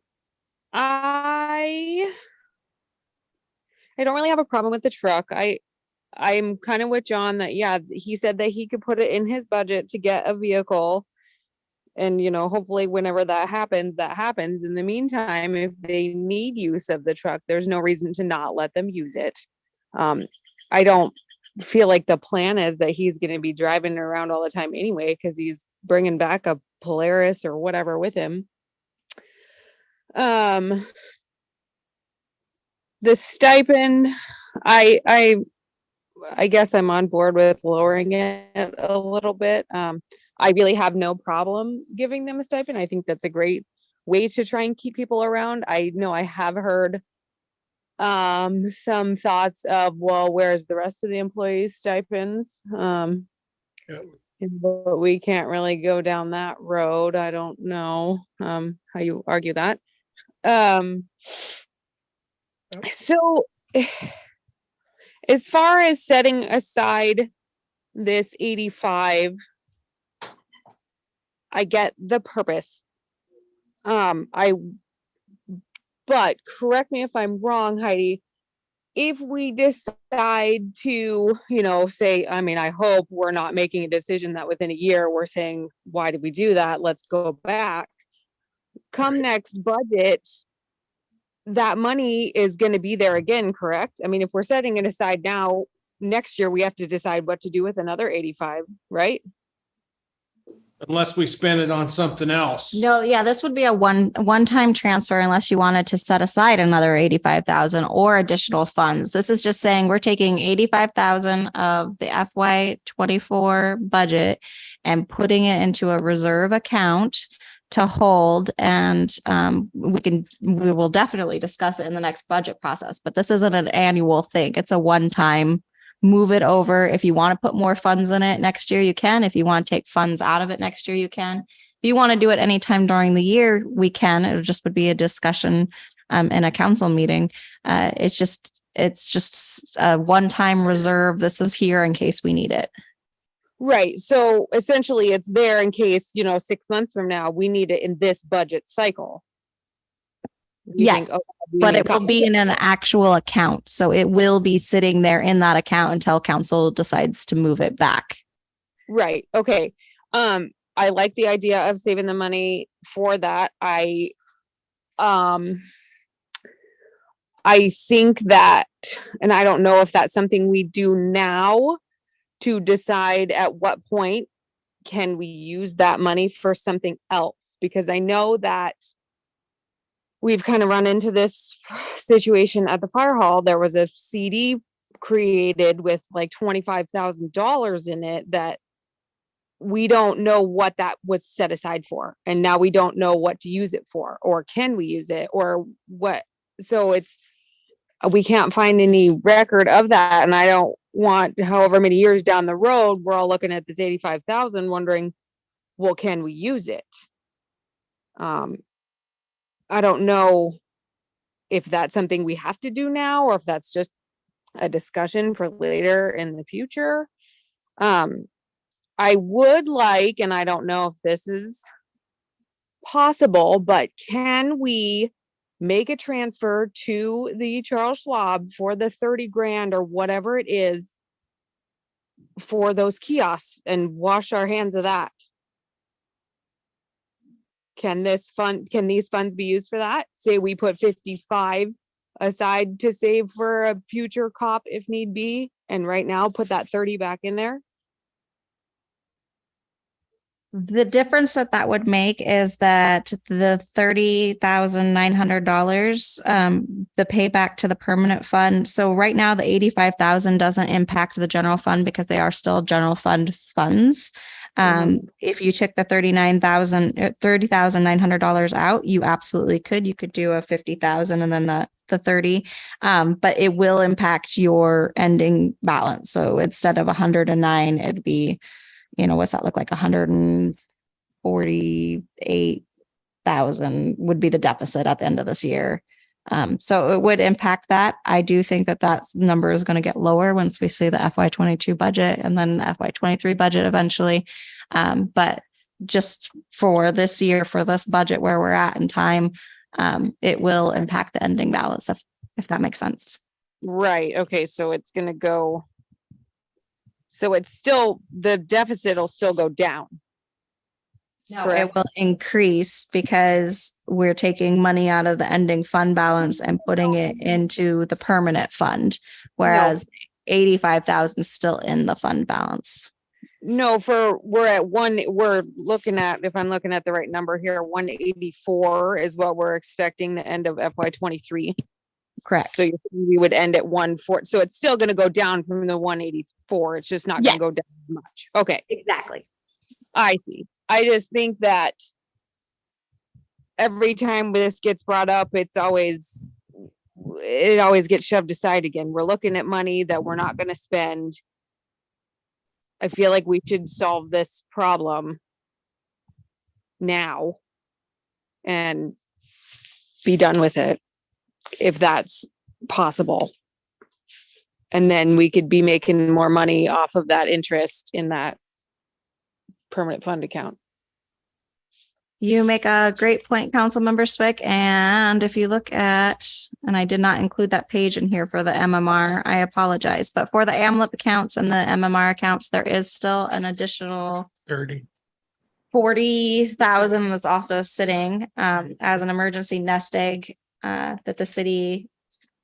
I don't really have a problem with the truck. I'm kind of with John that, yeah, he said that he could put it in his budget to get a vehicle. And, hopefully whenever that happens. In the meantime, if they need use of the truck, there's no reason to not let them use it. I don't feel like the plan is that he's going to be driving around all the time anyway, because he's bringing back a Polaris or whatever with him. The stipend, I guess I'm on board with lowering it a little bit. I really have no problem giving them a stipend. I think that's a great way to try and keep people around. I know I have heard some thoughts of, well, where's the rest of the employees' stipends? But we can't really go down that road. I don't know how you argue that. So as far as setting aside this 85, I get the purpose. But correct me if I'm wrong, Heidi. If we decide to, say, I mean, I hope we're not making a decision that within a year we're saying, why did we do that? Let's go back. Come next budget, that money is going to be there again, correct? I mean, if we're setting it aside now, next year we have to decide what to do with another 85, right? Unless we spend it on something else. No, yeah, this would be a one-time transfer unless you wanted to set aside another 85,000 or additional funds. This is just saying we're taking 85,000 of the FY24 budget and putting it into a reserve account to hold. And we will definitely discuss it in the next budget process, but this isn't an annual thing. It's a one-time. Move it over. If you want to put more funds in it next year, you can. If you want to take funds out of it next year, you can. If you want to do it anytime during the year, we can. It just would be a discussion in a council meeting. It's just a one-time reserve. This is here in case we need it. Right. So essentially it's there in case, 6 months from now, we need it in this budget cycle. You Yes, think, we but need it will be in an actual account. So it will be sitting there in that account until council decides to move it back. Right. Okay. I like the idea of saving the money for that. I think that, and I don't know if that's something we do now to decide at what point can we use that money for something else, because I know that we've kind of run into this situation at the fire hall. There was a CD created with like $25,000 in it that we don't know what that was set aside for. And now we don't know what to use it for, or can we use it, or what. So we can't find any record of that. And I don't want, however many years down the road, we're all looking at this 85,000 wondering, well, can we use it? I don't know if that's something we have to do now, or if that's just a discussion for later in the future. I would like, and I don't know if this is possible, but can we make a transfer to the Charles Schwab for the 30 grand or whatever it is for those kiosks and wash our hands of that? Can these funds be used for that? Say we put 55 aside to save for a future cop if need be, and right now put that 30 back in there. The difference that would make is that the $30,900, the payback to the permanent fund. So right now the 85,000 doesn't impact the general fund because they are still general fund funds. If you took the $30,900 out, you absolutely could. You could do a 50,000 and then the 30, but it will impact your ending balance. So instead of 109, it'd be, what's that look like? 148,000 would be the deficit at the end of this year. So it would impact that. I do think that number is going to get lower once we see the FY22 budget and then the FY23 budget eventually. But just for this year, for this budget where we're at in time, it will impact the ending balance, if that makes sense. Right. Okay. So it's going to go. So it's still, the deficit will still go down. No, it will increase because we're taking money out of the ending fund balance and putting it into the permanent fund, whereas 85,000 is still in the fund balance. No, we're looking at, if I'm looking at the right number here, 184 is what we're expecting the end of FY23. Correct. So we would end at 140. So it's still going to go down from the 184. It's just not going to go down much. Okay. Exactly. I see. I just think that every time this gets brought up, it always gets shoved aside again. We're looking at money that we're not going to spend. I feel like we should solve this problem now and be done with it, if that's possible. And then we could be making more money off of that interest in that permanent fund account. You make a great point, Councilmember Swick. And if you look at, and I did not include that page in here for the MMR, I apologize, but for the AMLIP accounts and the MMR accounts, there is still an additional 30. 40,000 that's also sitting as an emergency nest egg that the city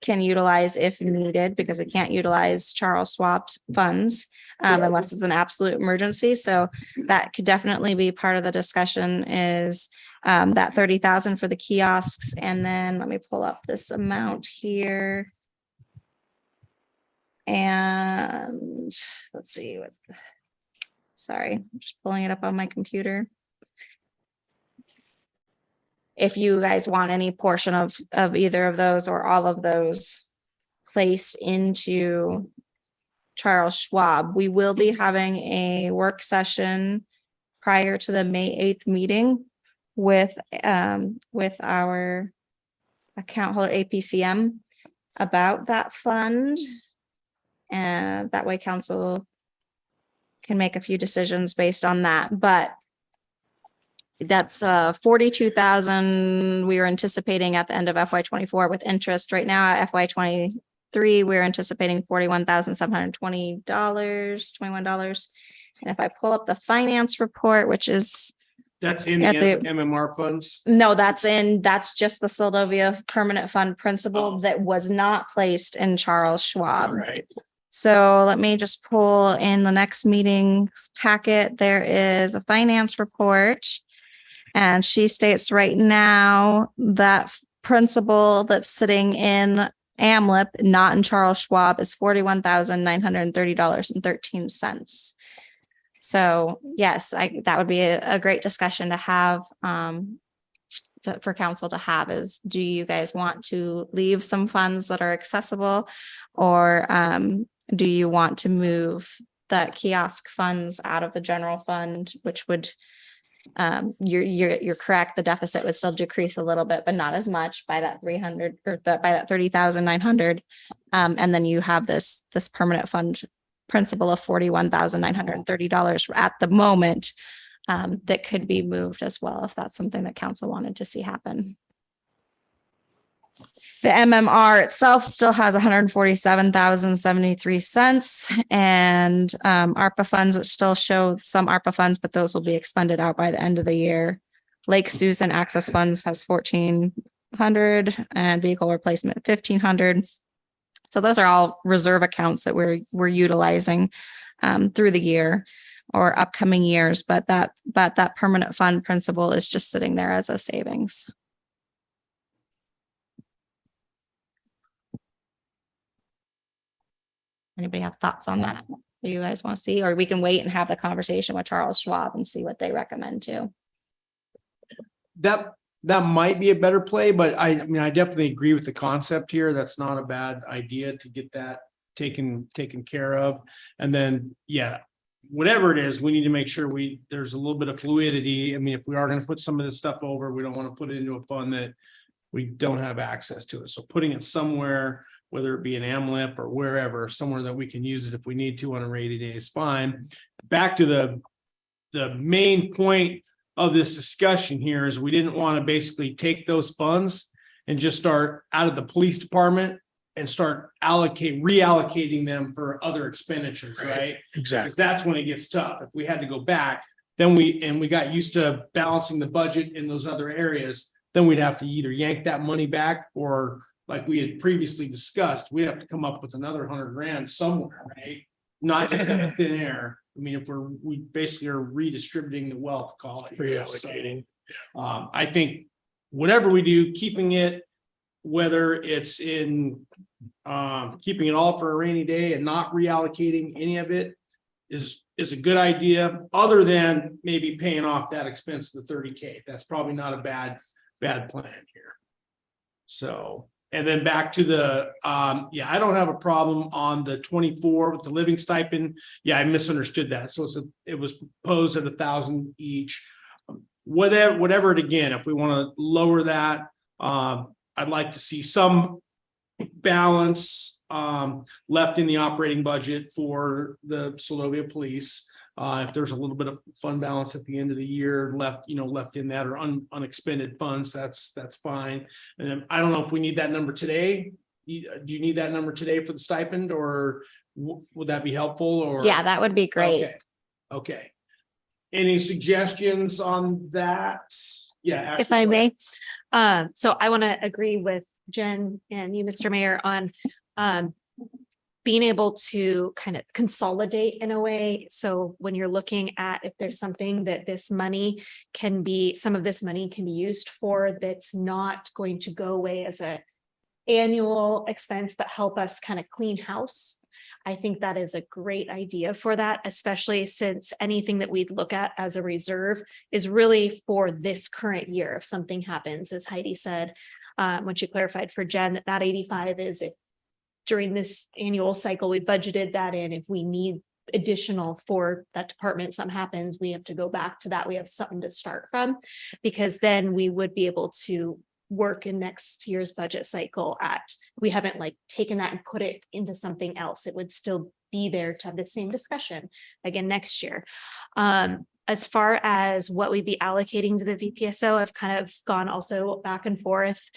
can utilize if needed, because we can't utilize Charles Schwab's funds unless it's an absolute emergency. So that could definitely be part of the discussion, is that 30,000 for the kiosks. And then let me pull up this amount here. And let's see what, sorry, I'm just pulling it up on my computer. If you guys want any portion of either of those or all of those placed into Charles Schwab, we will be having a work session prior to the May 8th meeting with our account holder APCM about that fund. And that way council can make a few decisions based on that. But that's 42,000 we were anticipating at the end of FY24 with interest. Right now at FY23, we're anticipating $41,720, $21. And if I pull up the finance report, which is That's in the At the- MMR funds. no, that's just the Seldovia permanent fund principal that was not placed in Charles Schwab. Right. So let me just pull in the next meeting's packet. There is a finance report. And she states right now that principal that's sitting in AMLIP, not in Charles Schwab, is $41,930.13. So yes, that would be a great discussion to have for council to have, is do you guys want to leave some funds that are accessible, or do you want to move that kiosk funds out of the general fund, which would you're correct, the deficit would still decrease a little bit, but not as much by that 300 or by that 30,900. And then you have this permanent fund principal of $41,930 at the moment that could be moved as well, if that's something that council wanted to see happen. The MMR itself still has $147,073, and ARPA funds that still show some ARPA funds, but those will be expended out by the end of the year. Lake Susan Access Funds has $1,400 and vehicle replacement $1,500. So those are all reserve accounts that we're utilizing through the year or upcoming years, but that permanent fund principal is just sitting there as a savings. Anybody have thoughts on that? Do you guys want to see, or we can wait and have the conversation with Charles Schwab and see what they recommend too? That might be a better play, but I mean, I definitely agree with the concept here. That's not a bad idea to get that taken care of. And then, yeah, whatever it is, we need to make sure there's a little bit of fluidity. I mean, if we are going to put some of this stuff over, we don't want to put it into a fund that we don't have access to it. So putting it somewhere, whether it be an AMLIP or wherever, somewhere that we can use it if we need to on a rainy day is fine. Back to the main point of this discussion here is we didn't want to basically take those funds and just start out of the police department and start reallocating them for other expenditures, right? Exactly. Because that's when it gets tough. If we had to go back, then we got used to balancing the budget in those other areas, then we'd have to either yank that money back, or like we had previously discussed, we have to come up with another $100,000 somewhere, right? Not just out of thin air. I mean, if we basically are redistributing the wealth, call it. Reallocating. I think whatever we do, keeping it, whether it's in keeping it all for a rainy day and not reallocating any of it is a good idea, other than maybe paying off that expense of the $30,000. That's probably not a bad plan here. So, and then back to the, I don't have a problem on the 24 with the living stipend. Yeah, I misunderstood that. So it was proposed at 1,000 each. Whatever it again, if we want to lower that, I'd like to see some balance left in the operating budget for the Seldovia Police. If there's a little bit of fund balance at the end of the year left, left in that or unexpended funds, that's fine. And then I don't know if we need that number today. Do you need that number today for the stipend, or would that be helpful? Or Yeah, that would be great. Okay. Okay. Any suggestions on that? Yeah. If I may. So I want to agree with Jen and you, Mr. Mayor, on being able to kind of consolidate in a way. So when you're looking at if there's something that some of this money can be used for, that's not going to go away as a annual expense, but help us kind of clean house. I think that is a great idea for that, especially since anything that we'd look at as a reserve is really for this current year. If something happens, as Heidi said, when she clarified for Jen, that 85 is if during this annual cycle, we budgeted that in. If we need additional for that department, something happens, we have to go back to that. We have something to start from, because then we would be able to work in next year's budget cycle we haven't like taken that and put it into something else. It would still be there to have the same discussion again next year. As far as what we'd be allocating to the VPSO, I've kind of gone also back and forth.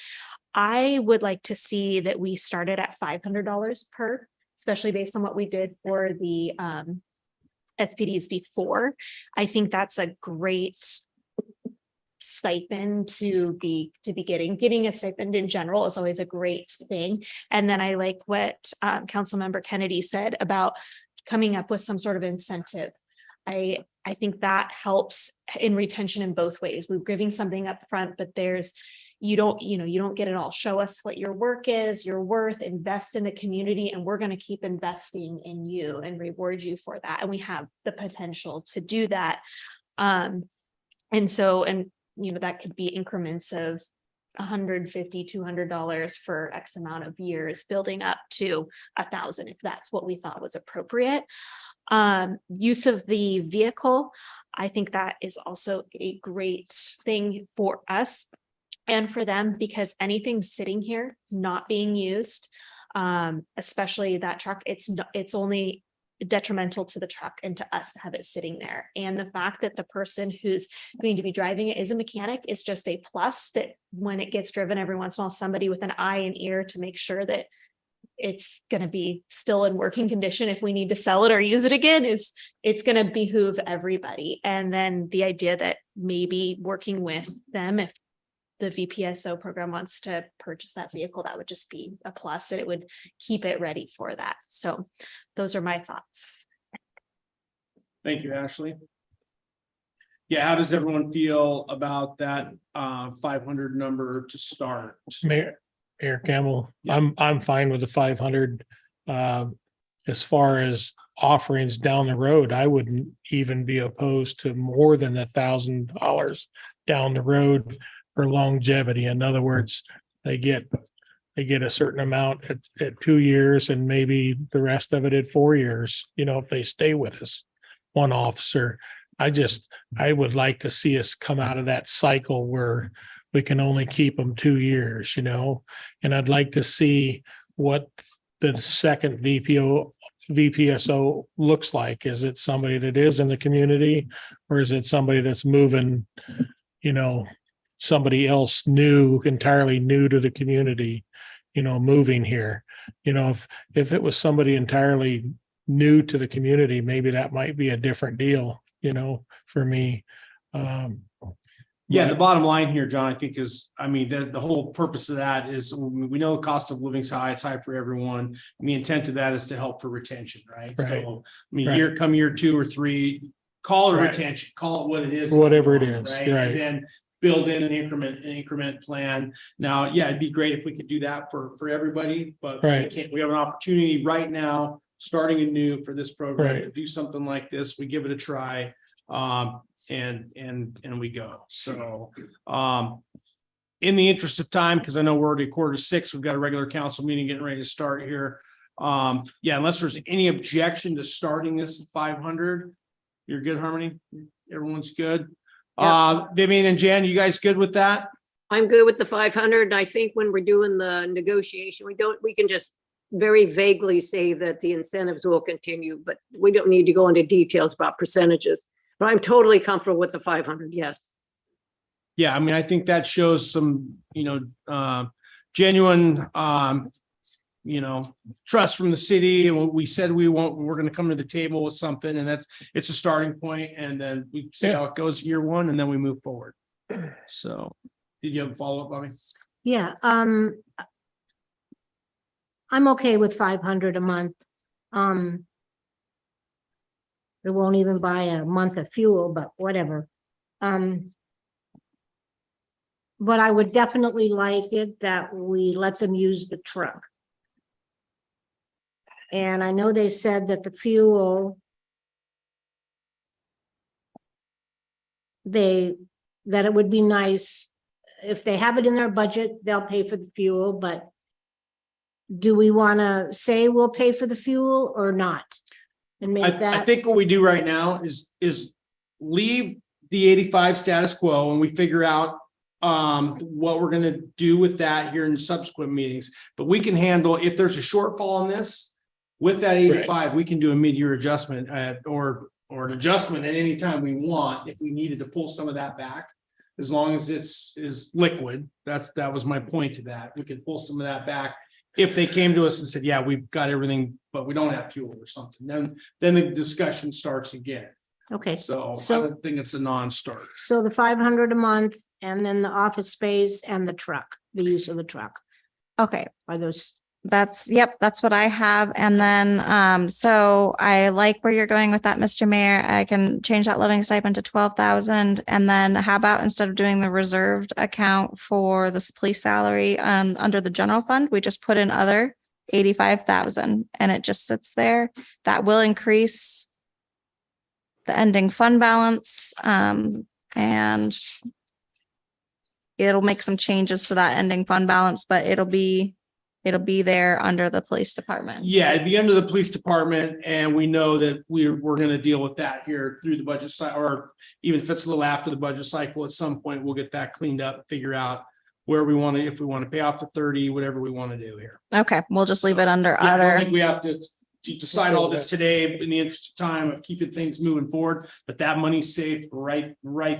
I would like to see that we started at $500 per, especially based on what we did for the SPDs before. I think that's a great stipend to be getting a stipend in general is always a great thing. And then I like what Councilmember Kennedy said about coming up with some sort of incentive. I think that helps in retention in both ways. We're giving something up front, but you don't get it all. Show us what your work is, your worth, invest in the community, and we're going to keep investing in you and reward you for that. And we have the potential to do that. That could be increments of $150, $200 for X amount of years, building up to 1,000 if that's what we thought was appropriate. Use of the vehicle, I think that is also a great thing for us and for them, because anything sitting here not being used, especially that truck, it's only detrimental to the truck and to us to have it sitting there. And the fact that the person who's going to be driving it is a mechanic is just a plus, that when it gets driven every once in a while, somebody with an eye and ear to make sure that it's going to be still in working condition if we need to sell it or use it again, it's going to behoove everybody. And then the idea that maybe working with them, if the VPSO program wants to purchase that vehicle, that would just be a plus, and it would keep it ready for that. So those are my thoughts. Thank you, Ashley. Yeah, how does everyone feel about that 500 number to start? Mayor Campbell, Yeah. I'm fine with the 500. As far as offerings down the road, I wouldn't even be opposed to more than $1,000 down the road for longevity. In other words, they get a certain amount at 2 years and maybe the rest of it at 4 years, if they stay with us. One officer, I would like to see us come out of that cycle where we can only keep them 2 years, and I'd like to see what the second VPSO looks like. Is it somebody that is in the community, or is it somebody that's moving, somebody else entirely new to the community, moving here? If it was somebody entirely new to the community, maybe that might be a different deal, for me. Yeah, the bottom line here, John, I think is, the whole purpose of that is we know the cost of living is high, it's high for everyone. And the intent of that is to help for retention, right? Right. So, Right. year 2 or 3, call it Right. retention, call it what it is. Whatever it is, Right? right. And then build in an increment plan. Now, yeah, it'd be great if we could do that for everybody, but Right. we have an opportunity right now, starting anew for this program, Right. to do something like this. We give it a try. And we go. So, in the interest of time, because I know we're already 5:45, we've got a regular council meeting getting ready to start here. Unless there's any objection to starting this at 500, you're good, Harmony? Everyone's good? Vivian and Jan, you guys good with that? I'm good with the 500. And I think when we're doing the negotiation, we can just very vaguely say that the incentives will continue, but we don't need to go into details about percentages. But I'm totally comfortable with the 500, yes. Yeah, I mean, I think that shows some, genuine, trust from the city, and what we said we're gonna come to the table with something, and it's a starting point, and then we see how it goes year one, and then we move forward. So, did you have a follow-up, Bobby? Yeah, I'm okay with 500 a month. It won't even buy a month of fuel, but whatever. But I would definitely like it that we let them use the truck. And I know they said that the fuel, that it would be nice if they have it in their budget, they'll pay for the fuel, but do we want to say we'll pay for the fuel or not? And make I that, think what we do right now is leave the 85 status quo, and we figure out what we're gonna do with that here in subsequent meetings. But we can handle, if there's a shortfall on this, with that 85, we can do a mid-year adjustment or an adjustment at any time we want, if we needed to pull some of that back. As long as is liquid, that was my point to that. We could pull some of that back if they came to us and said, yeah, we've got everything, but we don't have fuel or something. Then the discussion starts again. okay, So I So- don't think it's a non-starter. so the 500 a month and then the office space and the truck, the use of the truck, Okay, are those, that's what I have. And then, so I like where you're going with that, Mr. Mayor. I can change that living stipend to 12,000. And then how about instead of doing the reserved account for this police salary under the general fund, we just put in other 85,000 and it just sits there. That will increase the ending fund balance, and it'll make some changes to that ending fund balance, but it'll be there under the police department. Yeah, it'd be under the police department, and we know that we're gonna deal with that here through the budget cycle, or even if it's a little after the budget cycle, at some point, we'll get that cleaned up, figure out where we want to, if we want to pay off the 30, whatever we want to do here. Okay, we'll just leave it under Yeah, I don't other. think we have to decide all this today in the interest of time of keeping things moving forward, but that money's safe right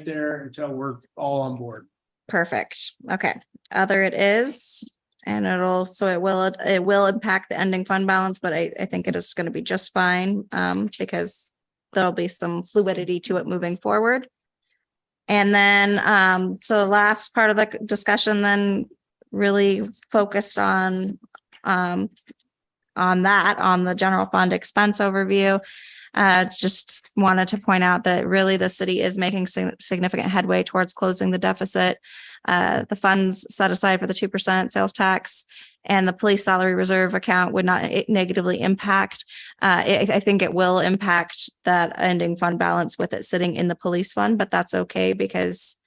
there until we're all on board. Perfect. Okay. Other it is. And it will impact the ending fund balance, but I think it is going to be just fine, because there'll be some fluidity to it moving forward. And then, so the last part of the discussion then really focused on the general fund expense overview. Just wanted to point out that really the city is making significant headway towards closing the deficit. The funds set aside for the 2% sales tax and the police salary reserve account would not negatively impact. I think it will impact that ending fund balance with it sitting in the police fund, but that's okay because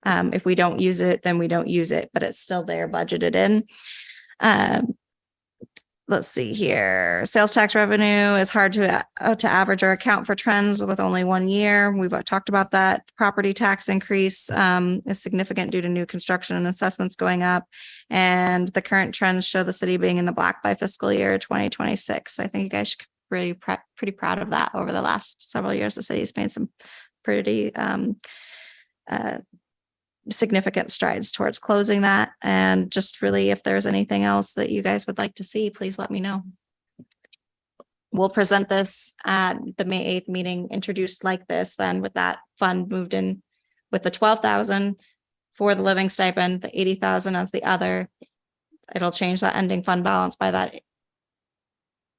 if we don't use it, then we don't use it, but it's still there budgeted in. Let's see here. Sales tax revenue is hard to average or account for trends with only 1 year. We've talked about that. Property tax increase is significant due to new construction and assessments going up. And the current trends show the city being in the black by fiscal year 2026. I think you guys should be pretty proud of that. Over the last several years, the city's made some pretty significant strides towards closing that. And just really, if there's anything else that you guys would like to see, please let me know. We'll present this at the May 8th meeting, introduced like this, then with that fund moved in with the 12,000 for the living stipend, the 80,000 as the other. It'll change that ending fund balance by that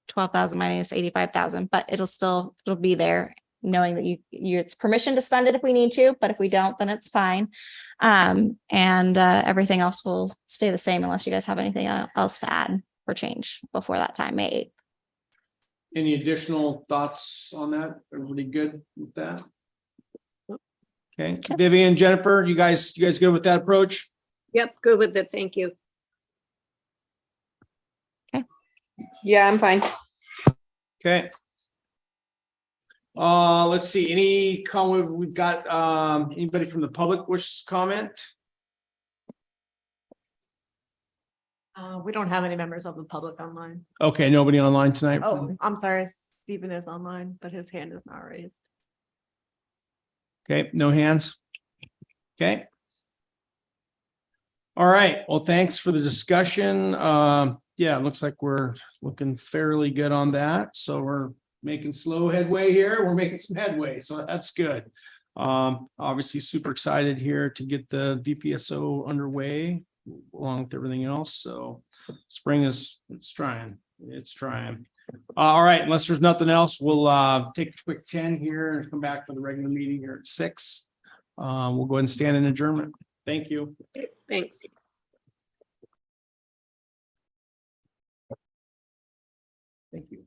12,000 minus 85,000, but it'll be there, knowing that it's permission to spend it if we need to, but if we don't, then it's fine. Everything else will stay the same unless you guys have anything else to add or change before that time, May 8th. Any additional thoughts on that? Everybody good with that? Okay, Vivian, Jennifer, you guys good with that approach? Yep, good with it. Thank you. Yeah, I'm fine. Okay. Let's see, any comment? We've got, anybody from the public wish to comment? We don't have any members of the public online. Okay, nobody online tonight? Oh, I'm sorry, Stephen is online, but his hand is not raised. Okay, no hands. Okay. All right, well, thanks for the discussion. Yeah, it looks like we're looking fairly good on that. So we're making slow headway here. We're making some headway, so that's good. Obviously super excited here to get the VPSO underway along with everything else. So spring it's trying. All right, unless there's nothing else, we'll take a quick 10 here and come back for the regular meeting here at 6. We'll go ahead and stand in adjournment. Thank you. Thanks. Thank you.